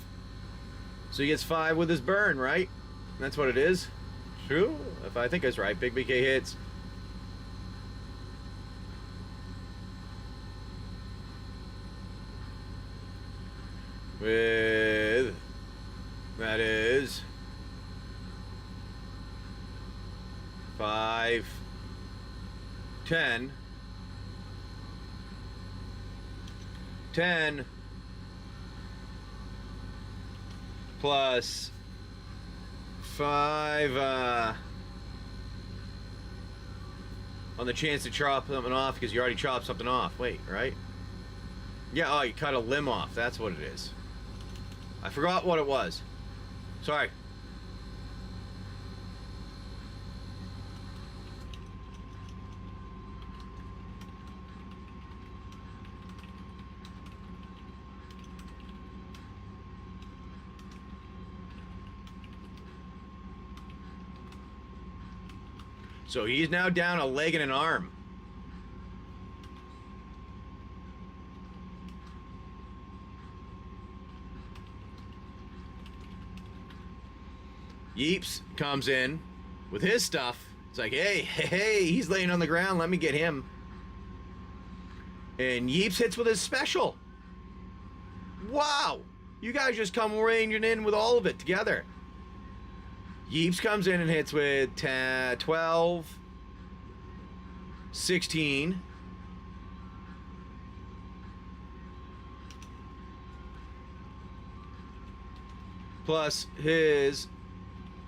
So he gets 5 with his burn, right? That's what it is. True? If I think that's right. Big BK hits. With... That is... 5... 10... 10... plus 5 on the chance to chop something off because you already chopped something off. Wait, right? Yeah, oh, you cut a limb off. That's what it is. I forgot what it was. Sorry. So he's now down a leg and an arm. Yeeps comes in with his stuff. It's like, hey, he's laying on the ground. Let me get him. And Yeeps hits with his special. Wow. You guys just come ranging in with all of it together. Yeeps comes in and hits with 10, 12, 16. Plus his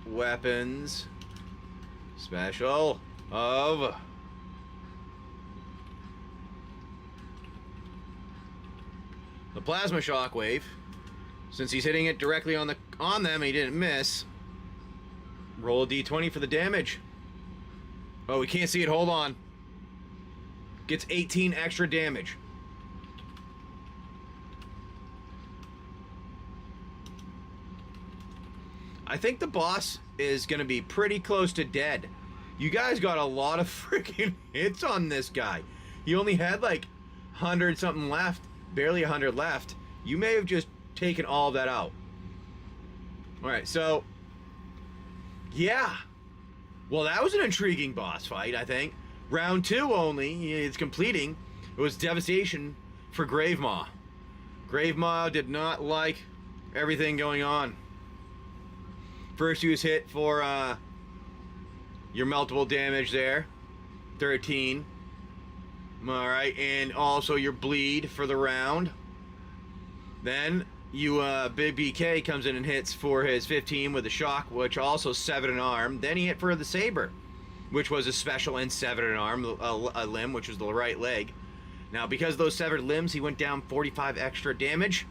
weapons special of the plasma shockwave. Since he's hitting it directly on them and he didn't miss. Roll a d20 for the damage. Oh, we can't see it. Hold on. Gets 18 extra damage. I think the boss is going to be pretty close to dead. You guys got a lot of freaking hits on this guy. He only had like 100 something left. Barely 100 left. You may have just taken all of that out. Alright, so... Yeah. Well, that was an intriguing boss fight, I think. Round 2 only. It's completing. It was devastation for Gravemaw. Gravemaw did not like everything going on. First he was hit for your multiple damage there. 13. Alright, and also your bleed for the round. Then you Big BK comes in and hits for his 15 with a shock, which also severed an arm. Then he hit for the saber, which was a special and severed an arm, a limb, which was the right leg. Now, because of those severed limbs, he went down 45 extra damage.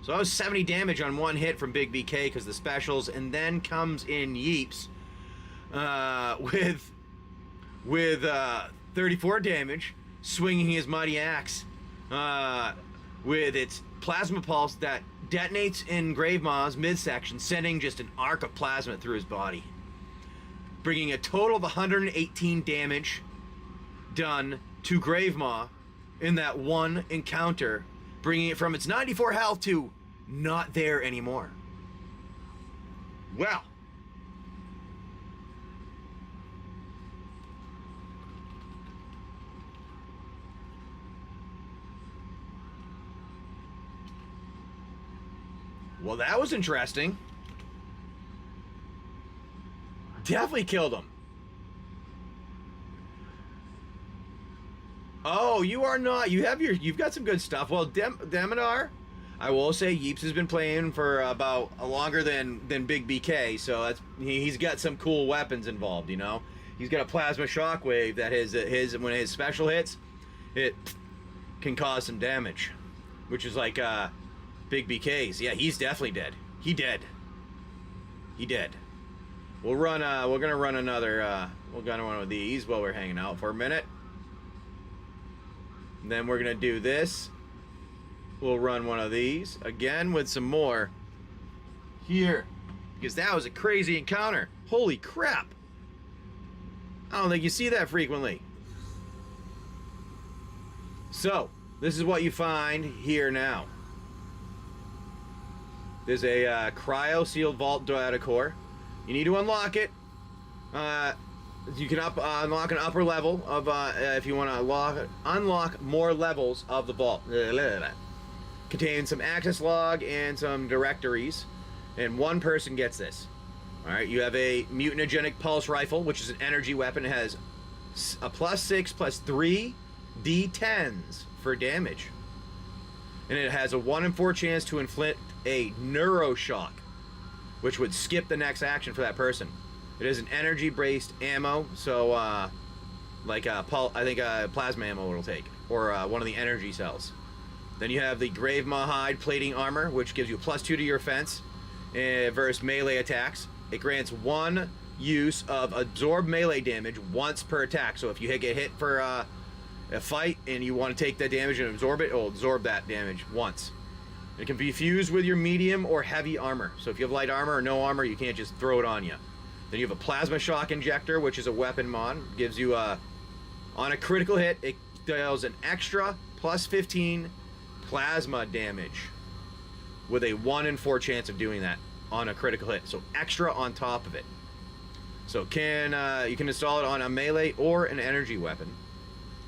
So that was 70 damage on one hit from Big BK because the specials. And then comes in Yeeps with 34 damage, swinging his mighty axe with its plasma pulse that detonates in Gravemaw's midsection, sending just an arc of plasma through his body, bringing a total of 118 damage done to Gravemaw in that one encounter, bringing it from its 94 health to not there anymore. Well, that was interesting. Definitely killed him. Oh, you are not. You've got some good stuff. Well, Demenar, I will say Yeeps has been playing for about longer than Big BK, so he's got some cool weapons involved. You know, he's got a plasma shockwave that when his special hits, it can cause some damage, which is like Big BK's. Yeah, he's definitely dead. He dead. We're gonna run another. We're gonna run one of these while we're hanging out for a minute. And then we're gonna do this. We'll run one of these again with some more here, because that was a crazy encounter. Holy crap! I don't think you see that frequently. So this is what you find here now. There's a cryo-sealed vault data core. You need to unlock it. You can unlock an upper level of if you want to unlock more levels of the vault. Contains some access log and some directories, and one person gets this. All right, you have a mutagenic pulse rifle, which is an energy weapon. It has a +6/+3 D10s for damage, and it has a 1 in 4 chance to inflict a neuroshock, which would skip the next action for that person. It is an energy-based ammo, so I think plasma ammo it'll take, or one of the energy cells. Then you have the Gravemaw hide plating armor, which gives you a +2 to your defense versus melee attacks. It grants 1 use of absorb melee damage once per attack. So if you get hit for a fight and you want to take that damage and absorb it, it'll absorb that damage once. It can be fused with your medium or heavy armor. So if you have light armor or no armor, you can't just throw it on you. Then you have a plasma shock injector, which is a weapon mod. Gives you on a critical hit, it deals an extra +15 plasma damage with a 1 in 4 chance of doing that on a critical hit. So extra on top of it. So you can install it on a melee or an energy weapon.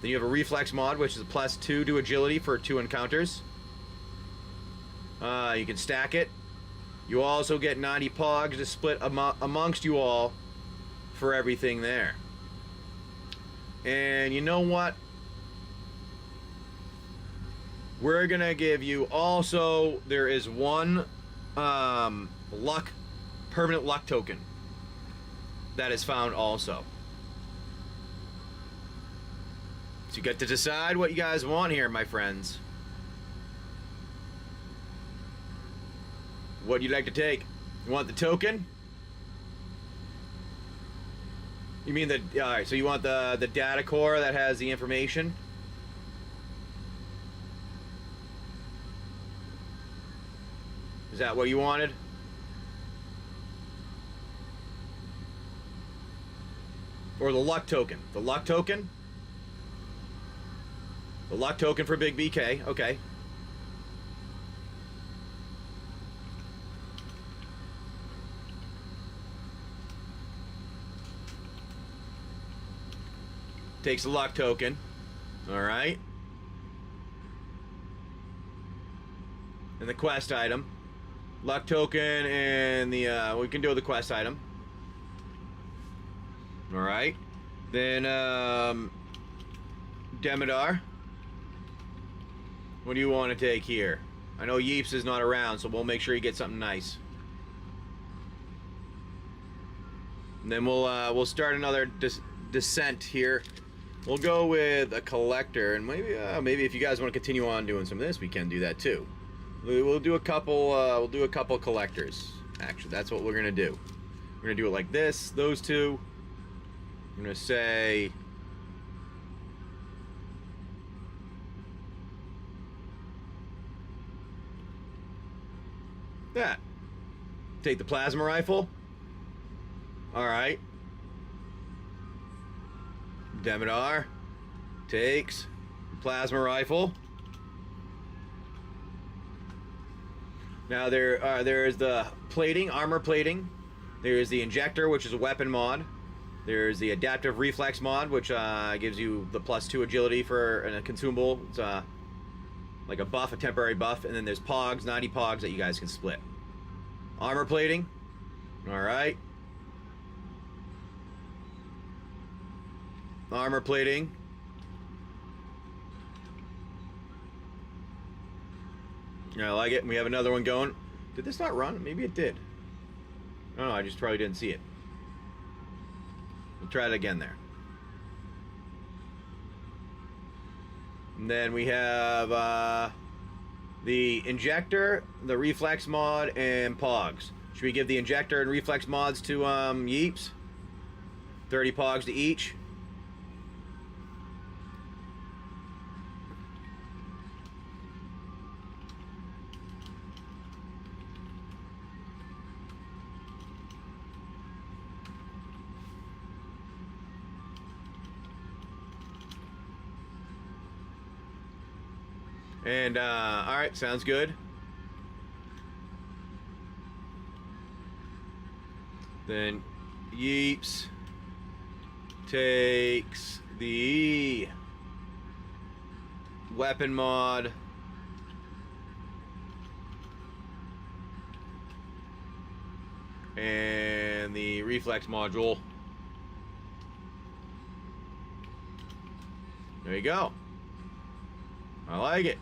Then you have a reflex mod, which is a +2 to agility for 2 encounters. You can stack it. You also get 90 POGs to split amongst you all for everything there. And you know what? We're gonna give you also, there is one permanent luck token that is found also. So you get to decide what you guys want here, my friends. What you'd like to take? You want the token? You mean the, alright, so you want the data core that has the information? Is that what you wanted? Or the luck token? The luck token? The luck token for Big BK, okay. Takes a luck token. Alright. And the quest item. Luck token and the, we can do the quest item. Alright. Then, Demidar, what do you want to take here? I know Yeeps is not around, so we'll make sure you get something nice. And then we'll start another descent here. We'll go with a collector, and maybe if you guys want to continue on doing some of this, we can do that too. We'll do a couple. We'll do a couple collectors. Actually, that's what we're gonna do. We're gonna do it like this. Those two. I'm gonna say. That. Take the plasma rifle. Alright. Demidar takes the plasma rifle. Now there is the plating, armor plating. There is the injector, which is a weapon mod. There's the adaptive reflex mod, which gives you the +2 agility for a consumable. It's like a buff, a temporary buff. And then there's POGs, 90 POGs that you guys can split. Armor plating. Alright. Armor plating. Yeah, I like it. We have another one going. Did this not run? Maybe it did. I don't know, I just probably didn't see it. We'll try it again there. And then we have the injector, the reflex mod, and POGs. Should we give the injector and reflex mods to Yeeps? 30 POGs to each. And, alright, sounds good. Then Yeeps takes the weapon mod. And the reflex module. There you go. I like it.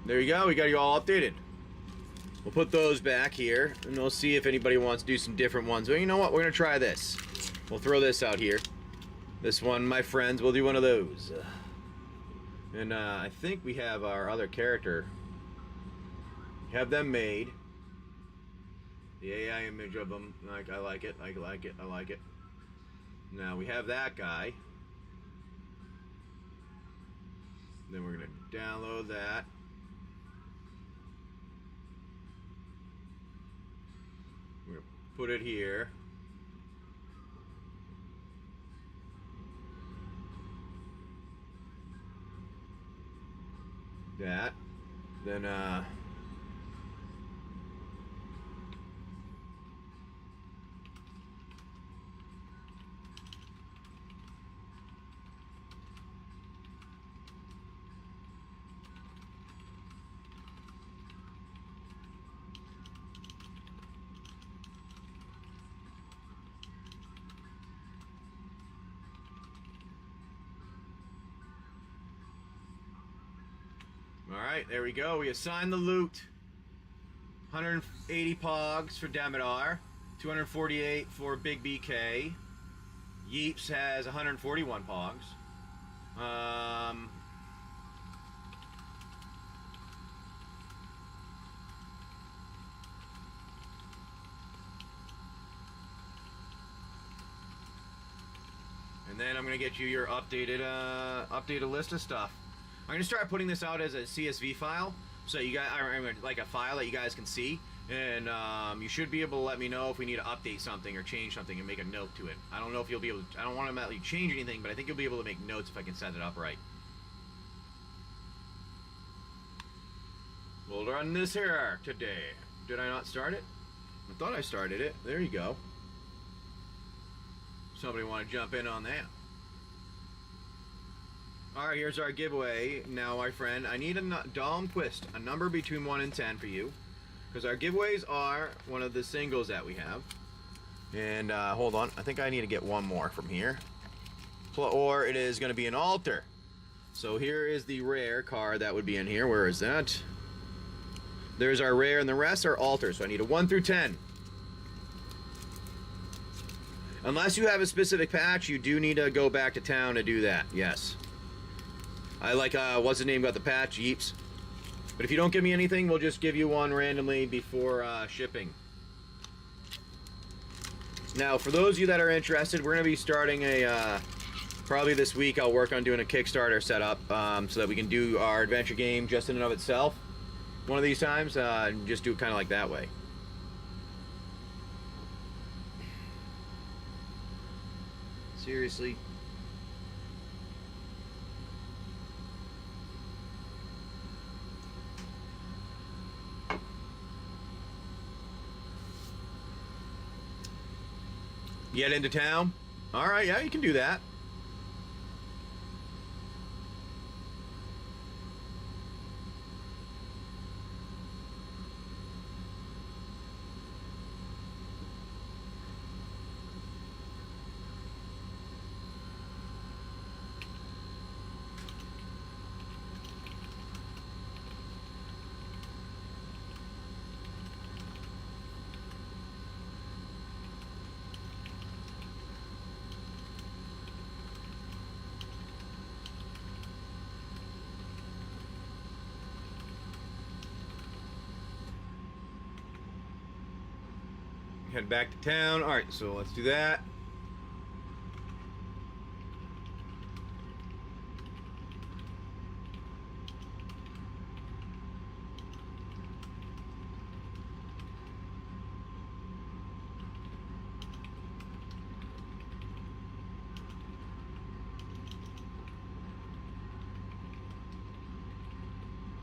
There you go, we got you all updated. We'll put those back here, and we'll see if anybody wants to do some different ones. Well, you know what, we're gonna try this. We'll throw this out here. This one, my friends, we'll do one of those. And I think we have our other character. Have them made. The AI image of them, like, I like it, I like it, I like it. Now we have that guy. Then we're gonna download that. We're gonna put it here. That. Then alright, there we go. We assigned the loot. 180 POGs for Demidar. 248 for Big BK. Yeeps has 141 POGs. And then I'm gonna get you your updated list of stuff. I'm gonna start putting this out as a CSV file, so you guys, like a file that you guys can see, and you should be able to let me know if we need to update something or change something and make a note to it. I don't know if you'll be able to, I don't want to let you change anything, but I think you'll be able to make notes if I can set it up right. We'll run this here today. Did I not start it? I thought I started it. There you go. Somebody want to jump in on that? Alright, here's our giveaway. Now, my friend, I need a Dom Twist, a number between 1 and 10 for you. Because our giveaways are one of the singles that we have. And hold on, I think I need to get one more from here. Or it is going to be an altar. So here is the rare card that would be in here. Where is that? There's our rare, and the rest are altars. So I need a 1 through 10. Unless you have a specific patch, you do need to go back to town to do that. Yes. I like, what's the name got the patch? Yeeps. But if you don't give me anything, we'll just give you one randomly before shipping. Now, for those of you that are interested, we're going to be starting a, probably this week, I'll work on doing a Kickstarter setup so that we can do our adventure game just in and of itself one of these times, and just do it kind of like that way. Seriously. Get into town? Alright, yeah, you can do that. Head back to town. Alright, so let's do that.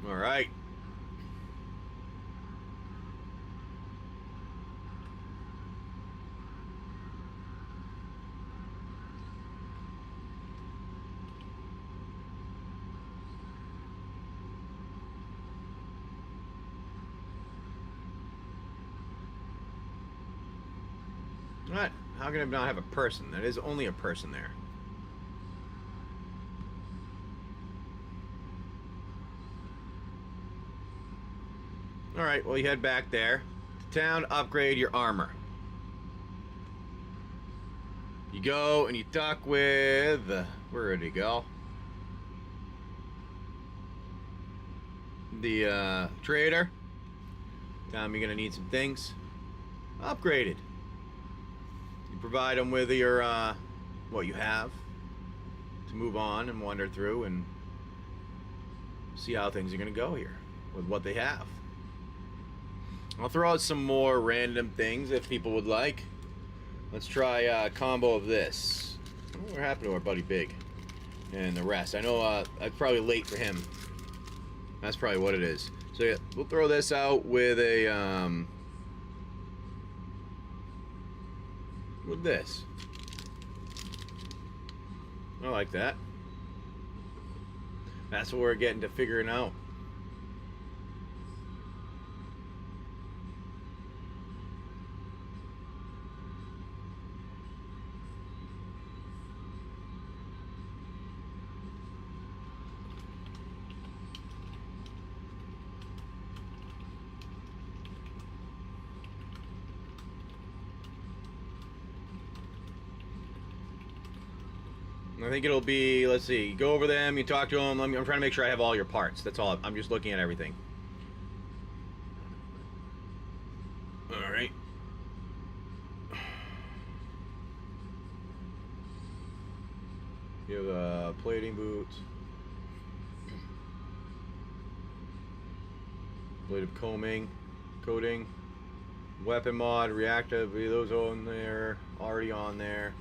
Alright. What? How can I not have a person? That is only a person there. Alright, well, you head back there to town, upgrade your armor. You go and you talk with... where did he go? The trader. Tell him you're going to need some things. Upgraded. You provide them with your, what you have to move on and wander through and see how things are going to go here with what they have. I'll throw out some more random things if people would like. Let's try a combo of this. What happened to our buddy Big and the rest? I know that's probably late for him. That's probably what it is. So yeah, we'll throw this out with a with this. I like that. That's what we're getting to figuring out. I think it'll be, let's see, you go over them, you talk to them. I'm trying to make sure I have all your parts. That's all. I'm just looking at everything. Alright. You have plating boots. Blade of combing. Coating. Weapon mod, reactive, those on there. Already on there.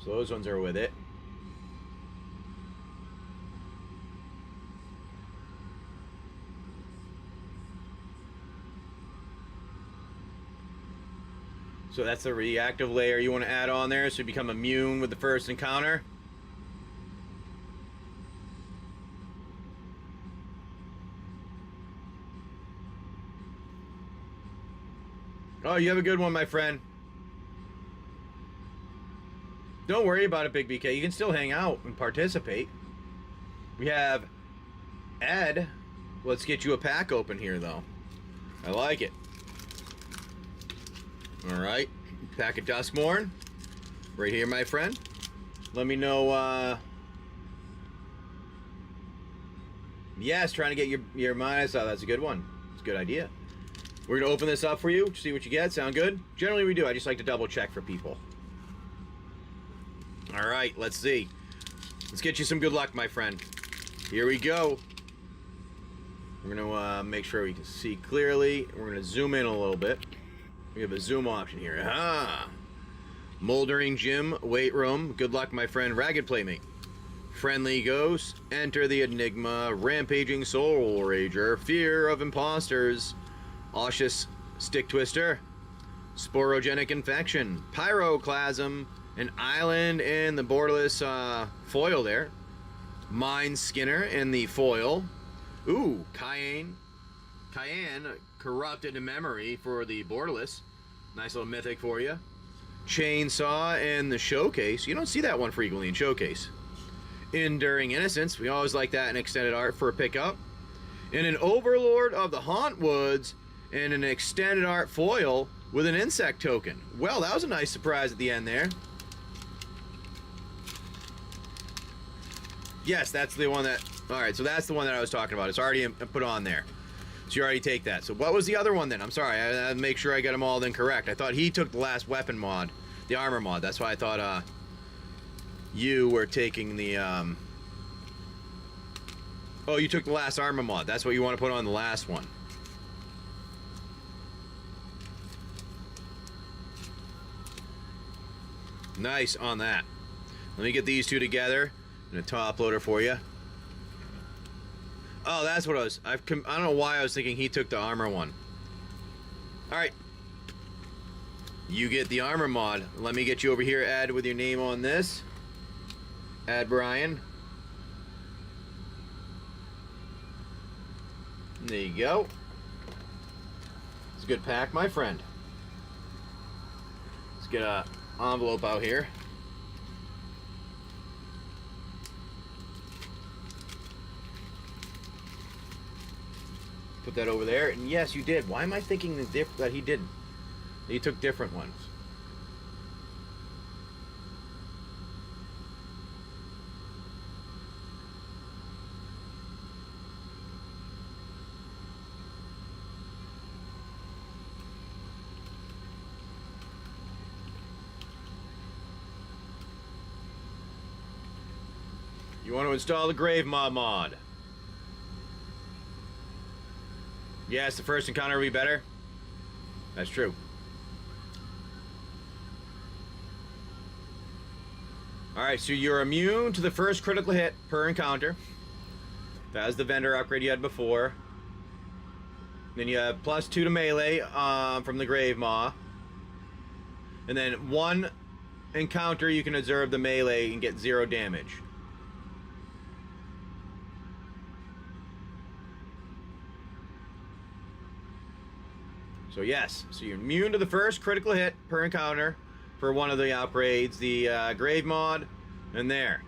So those ones are with it. So that's the reactive layer you want to add on there so you become immune with the first encounter. Oh, you have a good one, my friend. Don't worry about it, Big BK. You can still hang out and participate. We have Ed. Let's get you a pack open here, though. I like it. All right. Pack of Duskmorn. Right here, my friend. Let me know, yes, trying to get your minus out. That's a good one. It's a good idea. We're going to open this up for you, see what you get. Sound good? Generally, we do. I just like to double check for people. All right, let's see. Let's get you some good luck, my friend. Here we go. We're going to make sure we can see clearly. We're going to zoom in a little bit. We have a zoom option here. Ah. Moldering Gym, Weight Room. Good luck, my friend. Ragged Playmate. Friendly Ghost. Enter the Enigma. Rampaging Soul Rager. Fear of Imposters. Osseous Stick Twister. Sporogenic Infection. Pyroclasm. An Island in the borderless foil there. Mind Skinner in the foil. Ooh, Cayenne. Corrupted in Memory for the borderless. Nice little mythic for you. Chainsaw in the Showcase. You don't see that one frequently in Showcase. Enduring Innocence. We always like that in extended art for a pickup. And an Overlord of the Hauntwoods and an extended art foil with an insect token. Well, that was a nice surprise at the end there. Yes, that's the one that... Alright, so that's the one that I was talking about. It's already put on there. So you already take that. So what was the other one then? I'm sorry, I make sure I get them all then correct. I thought he took the last weapon mod. The armor mod. That's why I thought you were taking the... Oh, you took the last armor mod. That's what you want to put on the last one. Nice on that. Let me get these two together in a top loader for you. Oh, that's what I was... I don't know why I was thinking he took the armor one. Alright. You get the armor mod. Let me get you over here, Ed, with your name on this. Add Brian. There you go. It's a good pack, my friend. Let's get a envelope out here. Put that over there, and yes, you did. Why am I thinking that he didn't? He took different ones. You want to install the Grave Mob mod? Yes, the first encounter will be better. That's true. Alright, so you're immune to the first critical hit per encounter. That's the vendor upgrade you had before. Then you have +2 to melee from the Grave Maw. And then one encounter you can observe the melee and get 0 damage. So yes, so you're immune to the first critical hit per encounter for one of the upgrades, the Grave Mod, and there.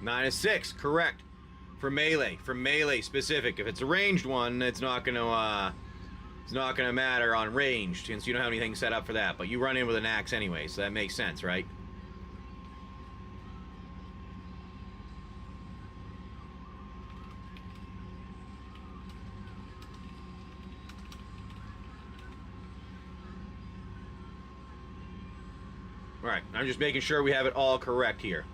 -6, correct. For melee specific. If it's a ranged one, it's not gonna matter on ranged since you don't have anything set up for that. But you run in with an axe anyway, so that makes sense, right? Alright, I'm just making sure we have it all correct here.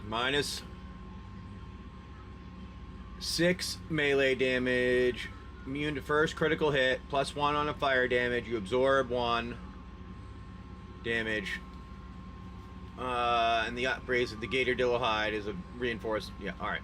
-6 melee damage, immune to first critical hit, +1 on a fire damage, you absorb 1 damage. And the upgrades of the Gator Dillo Hide is a reinforced. Yeah, alright.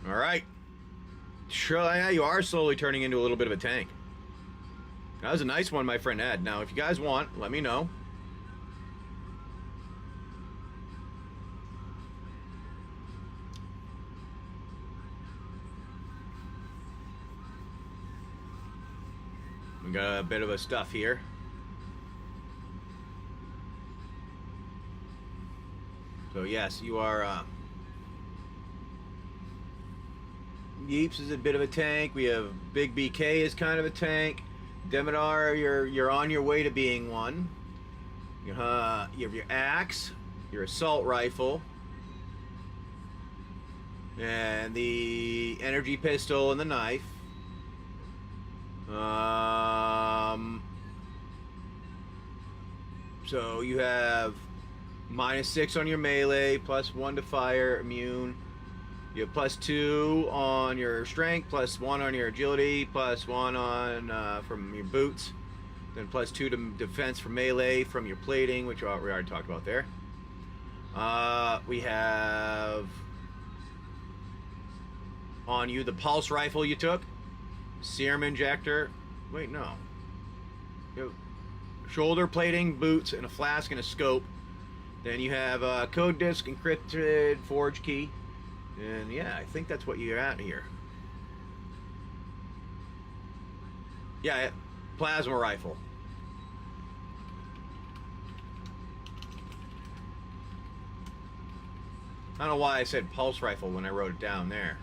All right. Sure, yeah, you are slowly turning into a little bit of a tank. That was a nice one my friend had. Now, if you guys want, let me know. We got a bit of a stuff here. So yes, you are. Yeeps is a bit of a tank. We have Big BK is kind of a tank. Demidar, you're on your way to being one. You have your axe, your assault rifle, and the energy pistol and the knife. So you have -6 on your melee, +1 to fire, immune. You have +2 on your strength, +1 on your agility, +1 on from your boots, then +2 to defense from melee from your plating, which we already talked about there. We have on you the pulse rifle you took, serum injector. Wait, no. You have shoulder plating, boots, and a flask and a scope. Then you have a code disc, encrypted forge key. And yeah, I think that's what you're at here. Yeah, plasma rifle. I don't know why I said pulse rifle when I wrote it down there.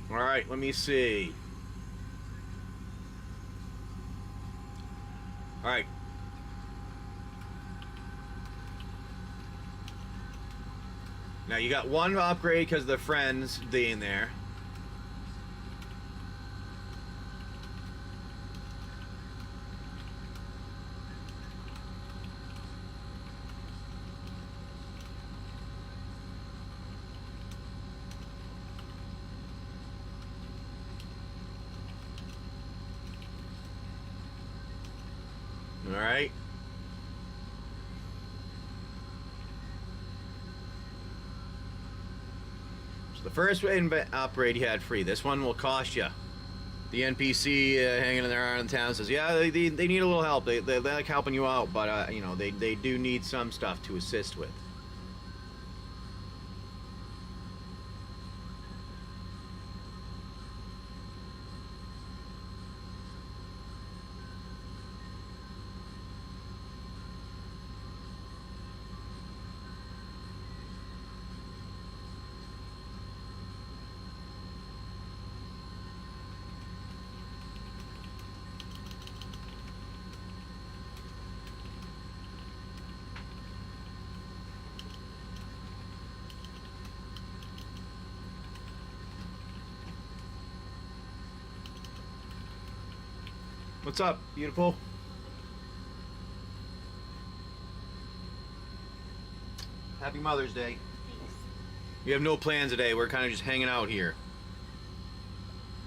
Alright, let me see. Alright. Now you got one upgrade because of the friends being there. All right. So the first upgrade you had free. This one will cost you. The NPC hanging in there in the town says, yeah, they need a little help. They like helping you out, but you know, they do need some stuff to assist with. What's up, beautiful? Happy Mother's Day. Thanks. We have no plans today. We're kind of just hanging out here.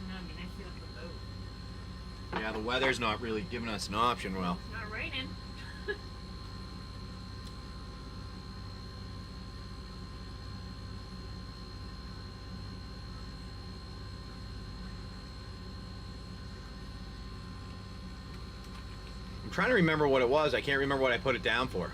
No, I mean, I feel like a boat. Yeah, the weather's not really giving us an option. Well, It's not raining. I'm trying to remember what it was. I can't remember what I put it down for.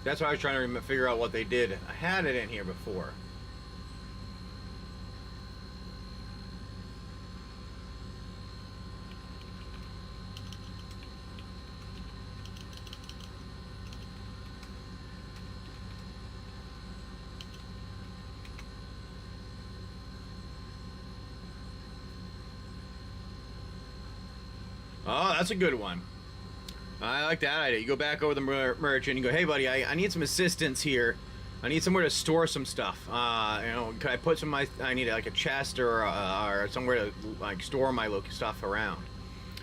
That's why I was trying to figure out what they did. I had it in here before. Oh, that's a good one. I like that idea. You go back over the merchant and you go, hey, buddy, I need some assistance here. I need somewhere to store some stuff. You know, could I put some of my... I need like a chest or somewhere to like store my stuff around.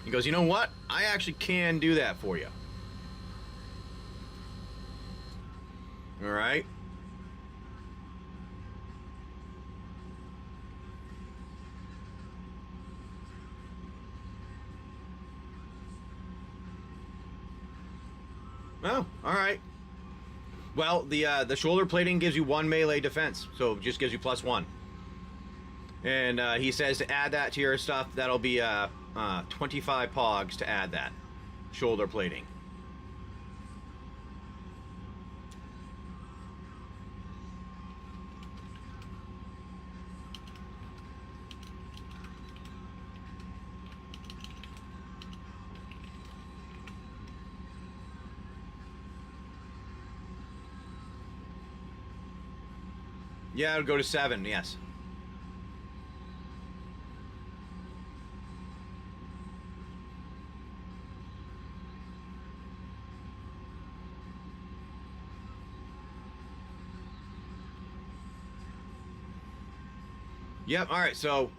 He goes, you know what? I actually can do that for you. All right. Oh, all right. Well, the shoulder plating gives you 1 melee defense, so it just gives you +1. And he says to add that to your stuff, that'll be 25 POGs to add that shoulder plating. Yeah, it'll go to 7, yes. Yep, alright, so...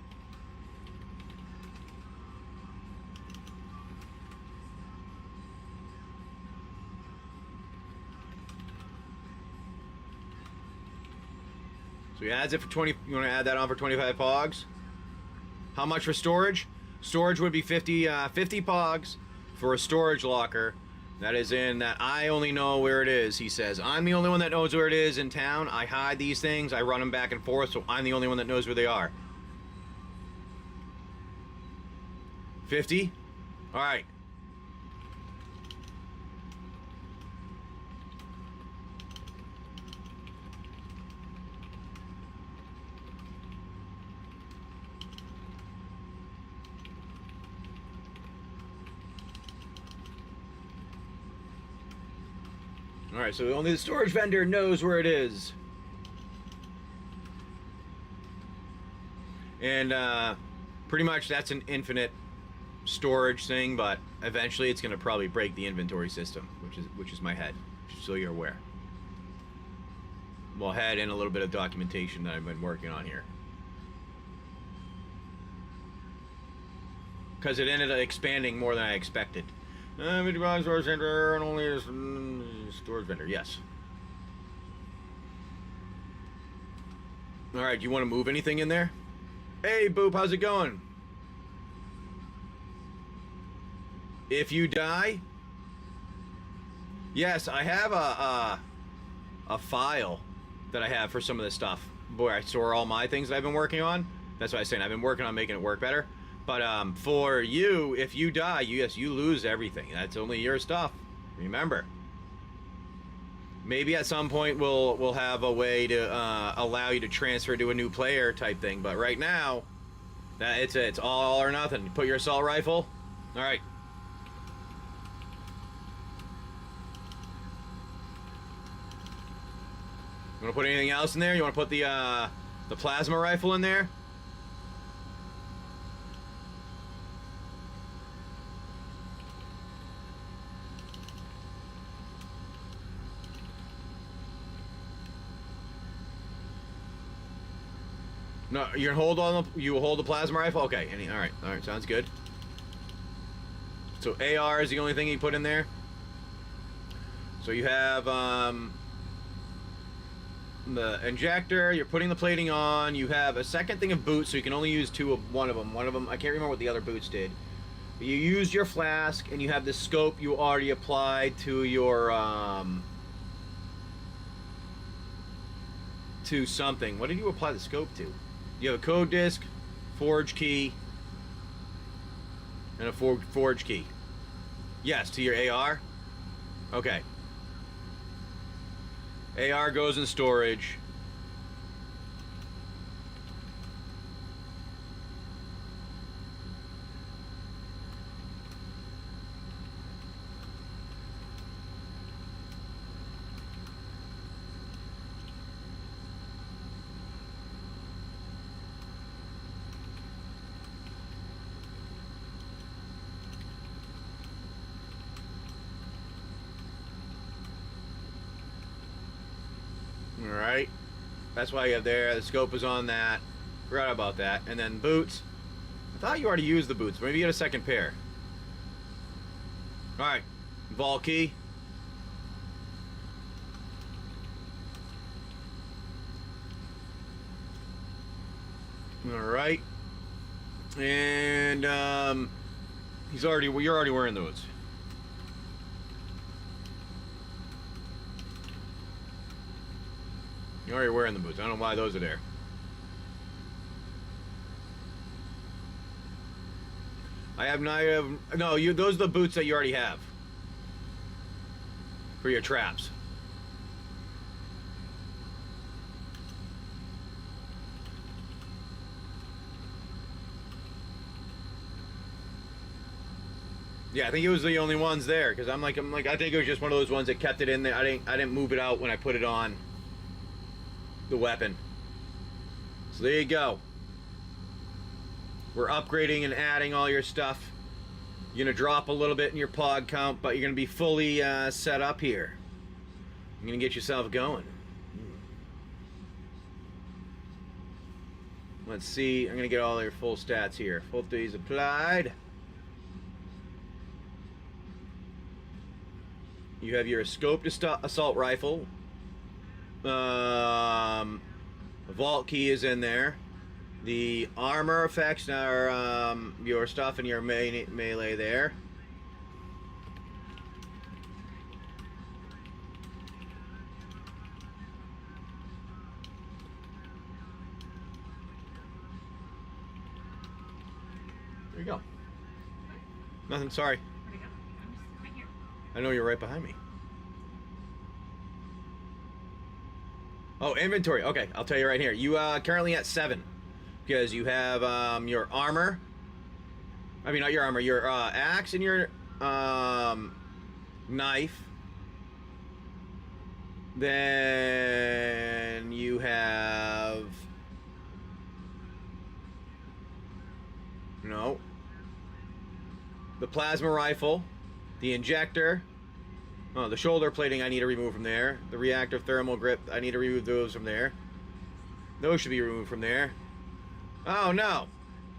So he adds it for 20... You want to add that on for 25 POGs? How much for storage? Storage would be 50 POGs for a storage locker. That is in that I only know where it is, he says. I'm the only one that knows where it is in town. I hide these things. I run them back and forth, so I'm the only one that knows where they are. 50? All right. Alright, so only the storage vendor knows where it is. And pretty much that's an infinite storage thing, but eventually it's going to probably break the inventory system, which is my head, just so you're aware. Well, head and a little bit of documentation that I've been working on here. Because it ended up expanding more than I expected. 50 box storage center and only a storage vendor. Yes. All right. Do you want to move anything in there? Hey, Boop. How's it going? If you die, yes, I have a file that I have for some of this stuff where I store all my things that I've been working on. That's what I was saying. I've been working on making it work better. But for you, if you die, yes, you lose everything. That's only your stuff. Remember. Maybe at some point we'll have a way to allow you to transfer to a new player type thing. But right now, it's all or nothing. You put your assault rifle. All right. You want to put anything else in there? You want to put the plasma rifle in there? No, you hold the plasma rifle. Okay, all right, sounds good. So AR is the only thing you put in there. So you have the injector. You're putting the plating on. You have a second thing of boots, so you can only use one of them. One of them, I can't remember what the other boots did. But you use your flask, and you have the scope you already applied to your to something. What did you apply the scope to? You have a code disc, forge key, and a forge key. Yes, to your AR. Okay. AR goes in storage. Alright. That's why you have there. The scope is on that. Forgot about that. And then boots. I thought you already used the boots. Maybe you get a second pair. Alright. Vault key. Alright. And you're already wearing those. You're already wearing the boots. I don't know why those are there. Those are the boots that you already have for your traps. Yeah, I think it was the only ones there because I think it was just one of those ones that kept it in there. I didn't move it out when I put it on the weapon. So there you go. We're upgrading and adding all your stuff. You're gonna drop a little bit in your POG count, but you're gonna be fully set up here. You're gonna get yourself going. Let's see. I'm gonna get all your full stats here. Full days applied. You have your scoped assault rifle. The vault key is in there. The armor effects are your stuff and your melee there. There you go. Nothing, sorry. Where'd he go? I'm just right here. I know you're right behind me. Oh, inventory. Okay, I'll tell you right here. You currently at 7 because you have your armor. I mean, not your armor. Your axe and your knife. Then you have the plasma rifle, the injector. Oh, the shoulder plating I need to remove from there. The reactive thermal grip, I need to remove those from there. Those should be removed from there. Oh, no.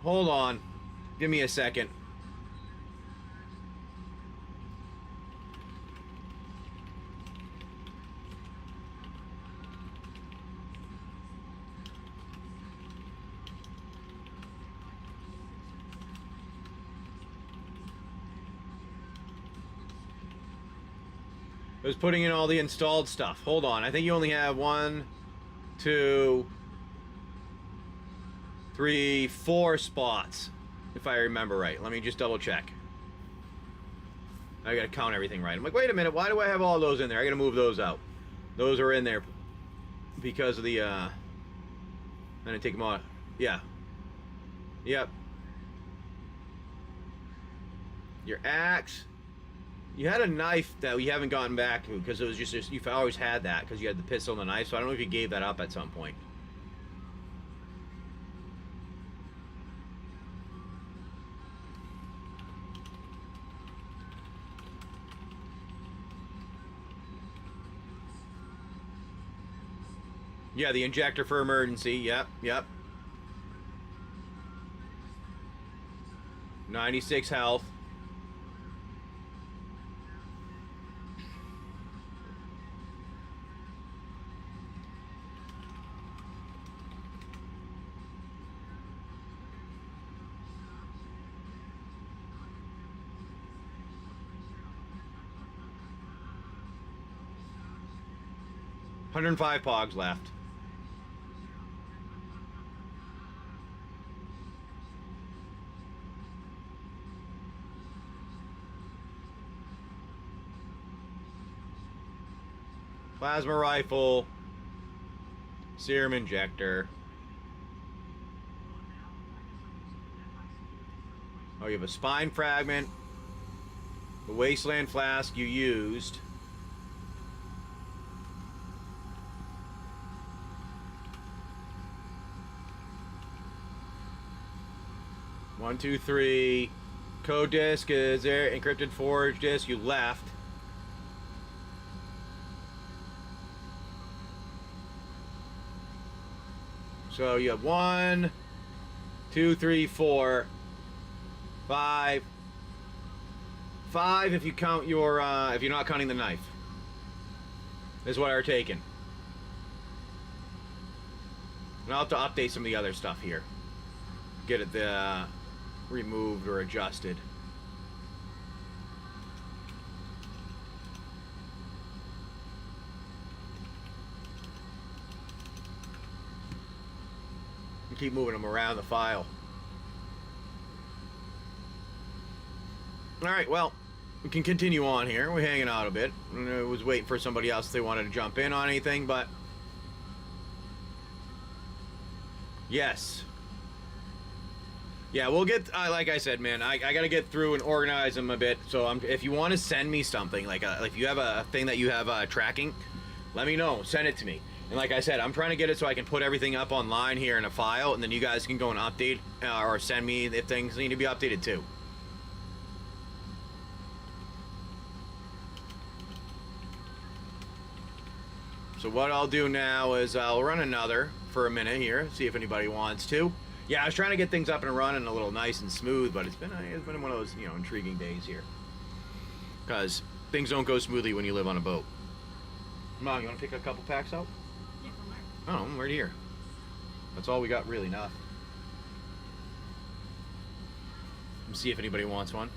Hold on. Give me a second. I was putting in all the installed stuff. Hold on. I think you only have 1, 2, 3, 4 spots, if I remember right. Let me just double check. I gotta count everything right. I'm like, wait a minute, why do I have all those in there? I gotta move those out. Those are in there because of the, I didn't take them out. Yeah. Yep. Your axe. You had a knife that you haven't gotten back to because it was just you've always had that because you had the pistol and the knife, so I don't know if you gave that up at some point. Yeah, the injector for emergency. Yep, yep. 96 health. $105 POGs left. Plasma rifle, serum injector. Oh, you have a spine fragment, the wasteland flask you used. One, two, three. Code disk is there. Encrypted forge disk. You left. So you have 1, 2, 3, 4, 5. 5 if you count your, if you're not counting the knife. This is what are taken. And I'll have to update some of the other stuff here. Get it removed or adjusted. And keep moving them around the file. Alright, well, we can continue on here. We're hanging out a bit. I was waiting for somebody else if they wanted to jump in on anything, but... Yes. Yeah, we'll get, like I said, man, I gotta get through and organize them a bit. So if you want to send me something, like if you have a thing that you have tracking, let me know. Send it to me. And like I said, I'm trying to get it so I can put everything up online here in a file, and then you guys can go and update or send me if things need to be updated too. So what I'll do now is I'll run another for a minute here, see if anybody wants to. Yeah, I was trying to get things up and running a little nice and smooth, but it's been one of those, you know, intriguing days here. Because things don't go smoothly when you live on a boat. Mom, you want to pick a couple packs out? Yeah, from where? Oh, I'm right here. That's all we got really now. Let's see if anybody wants one,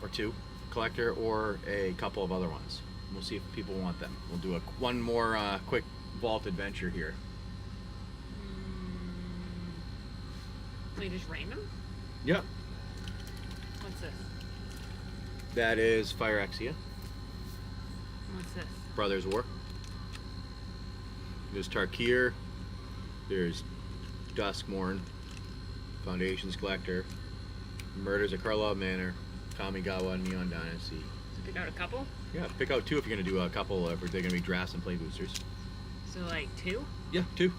or two, collector, or a couple of other ones. We'll see if people want them. We'll do one more quick vault adventure here. So you just random? Yep. What's this? That is Phyrexia. What's this? Brothers War. There's Tarkir. There's Duskmorn. Foundations Collector. Murders at Karlov Manor. Kamigawa Neon Dynasty. So pick out a couple? Yeah, pick out two if you're going to do a couple, if they're going to be drafts and play boosters. So like 2? Yeah, 2.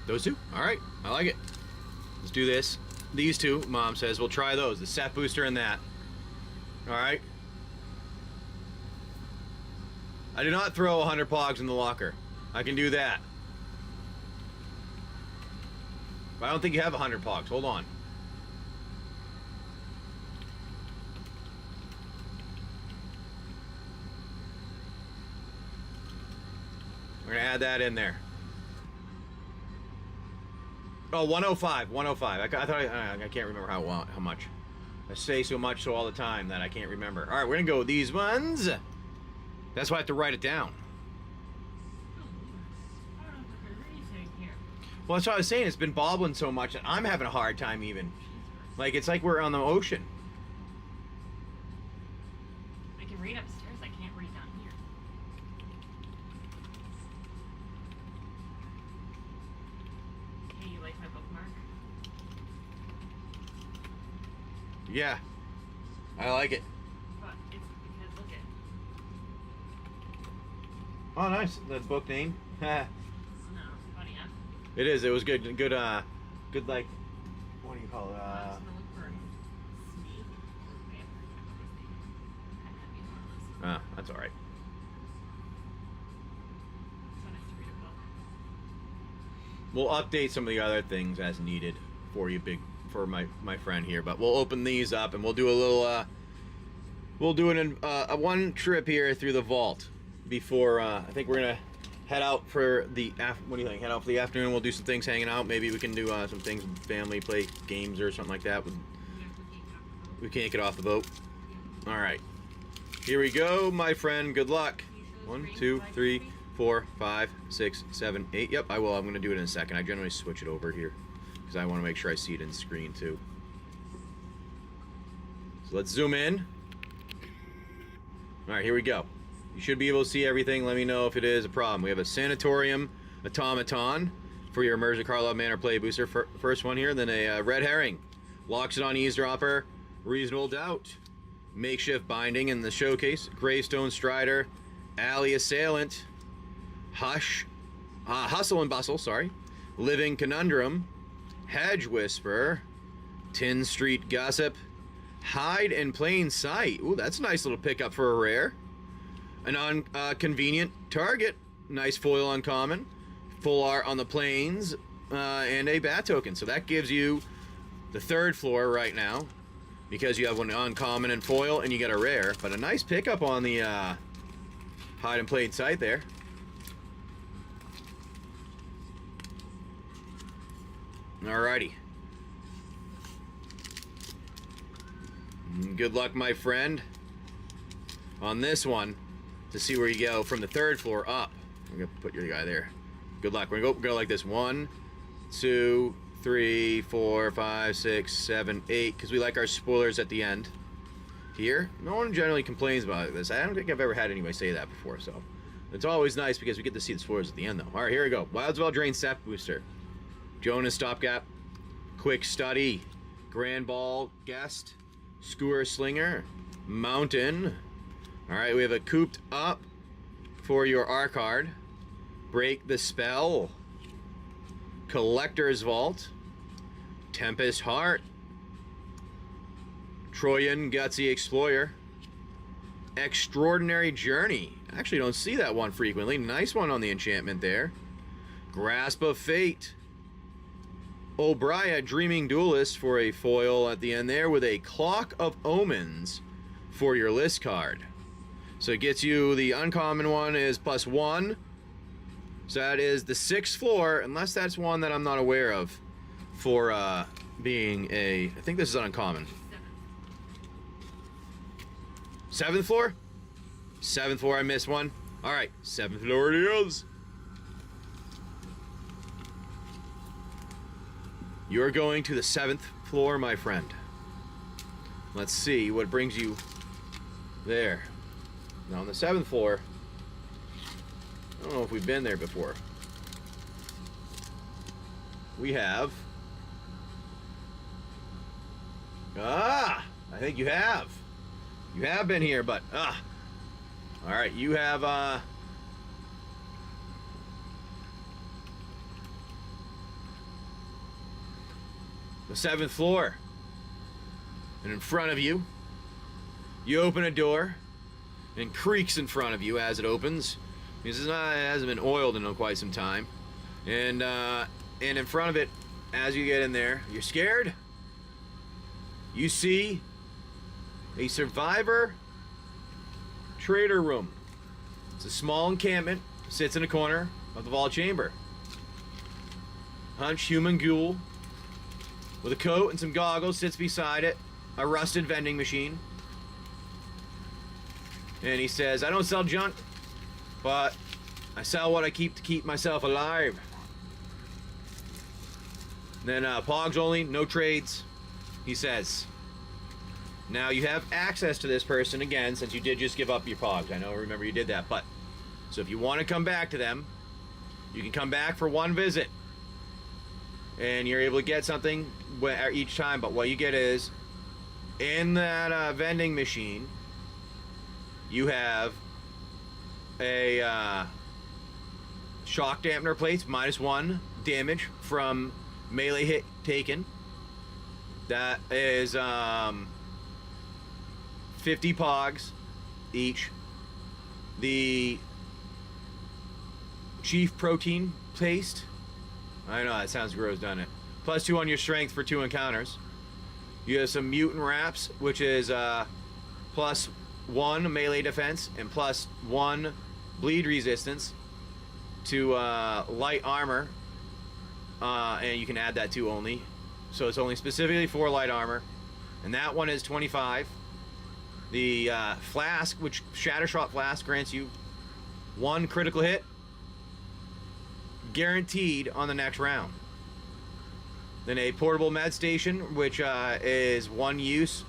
Those two? Alright, I like it. Let's do this. These two, Mom says, we'll try those. The set booster and that. Alright. I do not throw 100 POGs in the locker. I can do that. But I don't think you have 100 POGs. Hold on. We're gonna add that in there. Oh, 105, 105. I thought I can't remember how much. I say so much so all the time that I can't remember. All right, we're gonna go with these ones. That's why I have to write it down. Well, that's what I was saying. It's been bobbling so much that I'm having a hard time even. Like, it's like we're on the ocean. I can read upstairs. I can't read down here. Hey, you like my bookmark? Yeah. I like it. But it's because, look at. Oh, nice. The book name. No, funny, huh? It is. It was good. Good, like, what do you call it? I was gonna look for Snake or Vampire. I have either one of those. That's all right. So nice to read a book. We'll update some of the other things as needed for you, for my friend here. But we'll open these up and we'll do a little. We'll do a one trip here through the vault before. I think we're gonna head out for the what do you think? Head out for the afternoon. We'll do some things hanging out. Maybe we can do some things with family, play games or something like that. We can't get off the boat. All right, here we go, my friend. Good luck. 1, 2, 3, 4, 5, 6, 7, 8. Yep, I will. I'm gonna do it in a second. I generally switch it over here because I want to make sure I see it in screen too. So let's zoom in. All right, here we go. You should be able to see everything. Let me know if it is a problem. We have a Sanatorium Automaton for your Immersion Karlov Manor play booster. First one here. Then a Red Herring. Locks it on Eavesdropper. Reasonable Doubt. Makeshift Binding in the showcase. Gravestone Strider. Alley Assailant. Hustle and Bustle, sorry. Living Conundrum. Hedge Whisper, Tin Street Gossip, Hide in Plain Sight. Ooh, that's a nice little pickup for a rare. An Convenient Target, nice foil uncommon. Full art on the plains, and a bat token. So that gives you the 3rd floor right now, because you have one uncommon and foil, and you get a rare. But a nice pickup on the Hide in Plain Sight there. Alrighty. Good luck, my friend, on this one to see where you go from the 3rd floor up. I'm gonna put your guy there. Good luck. We're gonna go like this. 1, 2, 3, 4, 5, 6, 7, 8, because we like our spoilers at the end. Here, no one generally complains about this. I don't think I've ever had anybody say that before, so it's always nice because we get to see the spoilers at the end, though. All right, here we go. Wildsville Drain Sap Booster, Jonas Stopgap, Quick Study, Grand Ball Guest, Skewer Slinger, Mountain. All right, we have a Cooped Up for your R card. Break the Spell, Collector's Vault, Tempest Heart, Troyan Gutsy Explorer, Extraordinary Journey. I actually don't see that one frequently. Nice one on the enchantment there. Grasp of Fate, O'Brien Dreaming Duelist for a foil at the end there, with a Clock of Omens for your list card. So it gets you, the uncommon one is +1. So that is the 6th floor, unless that's one that I'm not aware of, for being a, I think this is uncommon. 7th floor? 7th floor, I missed one. All right, 7th floor it is. You're going to the 7th floor, my friend. Let's see what brings you there. Now on the 7th floor, I don't know if we've been there before. We have... I think you have. You have been here, but... Alright, you have, the 7th floor. And in front of you, you open a door, and creaks in front of you as it opens. Because it hasn't been oiled in quite some time. And in front of it, as you get in there, you're scared. You see a survivor trader room. It's a small encampment, sits in a corner of the vault chamber. Hunched human ghoul with a coat and some goggles sits beside it, a rusted vending machine. And he says, I don't sell junk, but I sell what I keep to keep myself alive. Then POGs only, no trades, he says. Now you have access to this person again, since you did just give up your POGs. I know, remember you did that, but so if you want to come back to them, you can come back for one visit. And you're able to get something each time, but what you get is, in that vending machine, you have a shock dampener plates, -1 damage from melee hit taken. That is 50 POGs each. The Chief Protein Paste. I know, that sounds gross, doesn't it? +2 on your strength for 2 encounters. You have some Mutant Wraps, which is +1 melee defense and +1 bleed resistance to light armor. And you can add that to only. So it's only specifically for light armor. And that one is 25. The Flask, which Shattershot Flask grants you 1 critical hit, guaranteed on the next round. Then a Portable Med Station, which is 1 use,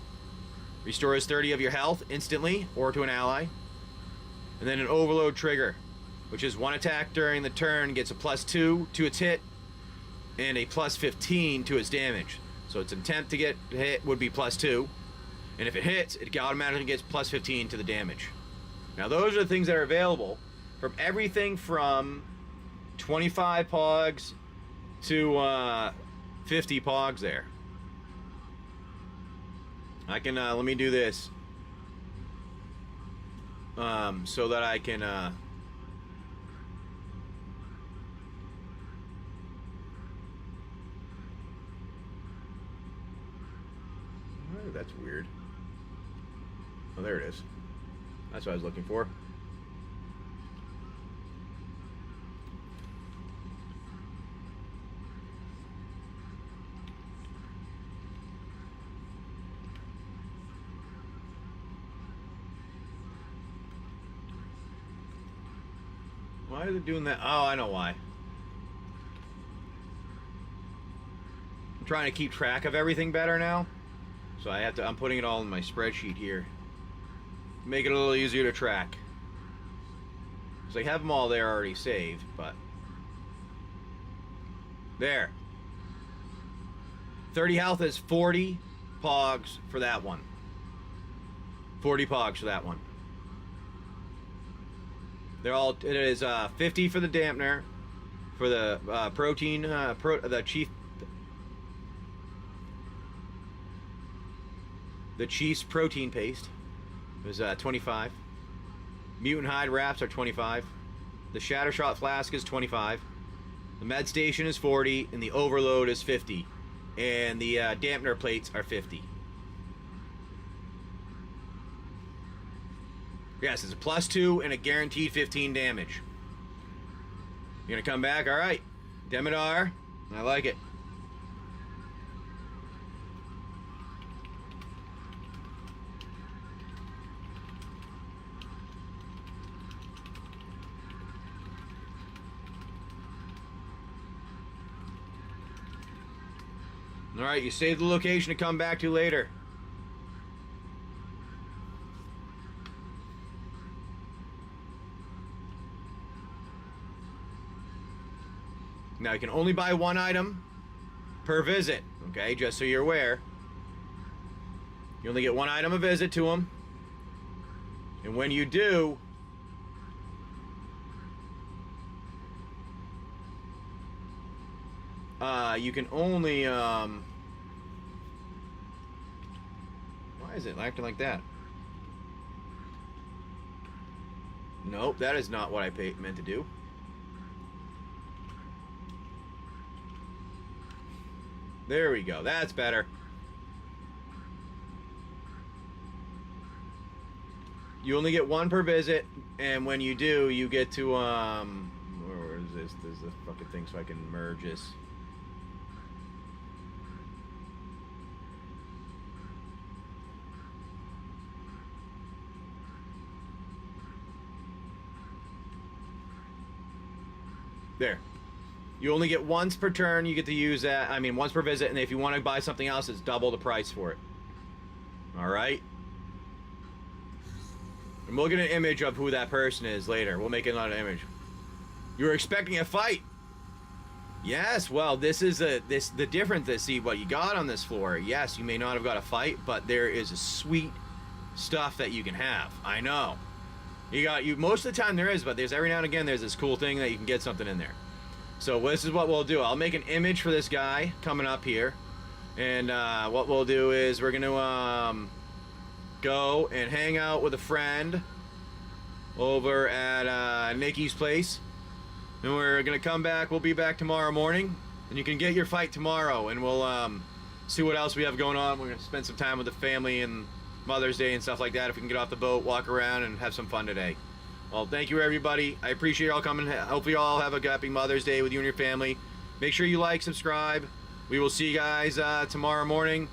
restores 30 of your health instantly or to an ally. And then an Overload Trigger, which is 1 attack during the turn, gets a +2 to its hit and a +15 to its damage. So its intent to get hit would be +2, and if it hits, it automatically gets +15 to the damage. Now those are the things that are available from everything from 25 POGs to 50 POGs there. I can, let me do this. So that I can, oh, that's weird. Oh, there it is. That's what I was looking for. Why are they doing that? Oh, I know why. I'm trying to keep track of everything better now. So I'm putting it all in my spreadsheet here. Make it a little easier to track. So I have them all there already saved, but... There. 30 health is 40 POGs for that one. 40 POGs for that one. They're all, it is 50 for the dampener, for the protein, the Chief's protein paste is 25. Mutant hide wraps are 25. The Shattershot flask is 25. The med station is 40, and the overload is 50. And the dampener plates are 50. Yes, it's a +2 and a guaranteed 15 damage. You're gonna come back? Alright. Demidar. I like it. Alright, you save the location to come back to later. Now you can only buy one item per visit, okay, just so you're aware. You only get one item a visit to them. And when you do, you can only, why is it acting like that? Nope, that is not what I meant to do. There we go. That's better. You only get one per visit, and when you do, you get to, where is this? There's the fucking thing so I can merge this. There. You only get once per turn, you get to use that, I mean once per visit, and if you want to buy something else, it's double the price for it. Alright? And we'll get an image of who that person is later. We'll make another image. You were expecting a fight? Yes, well, this is the difference to see what you got on this floor. Yes, you may not have got a fight, but there is a sweet stuff that you can have. I know. Most of the time there is, but there's every now and again there's this cool thing that you can get something in there. So this is what we'll do. I'll make an image for this guy coming up here. And what we'll do is we're going to go and hang out with a friend over at Nikki's place. And we're going to come back. We'll be back tomorrow morning. And you can get your fight tomorrow. And we'll see what else we have going on. We're going to spend some time with the family and Mother's Day and stuff like that. If we can get off the boat, walk around, and have some fun today. Well, thank you, everybody. I appreciate y'all coming. Hopefully, y'all have a happy Mother's Day with you and your family. Make sure you like, subscribe. We will see you guys tomorrow morning.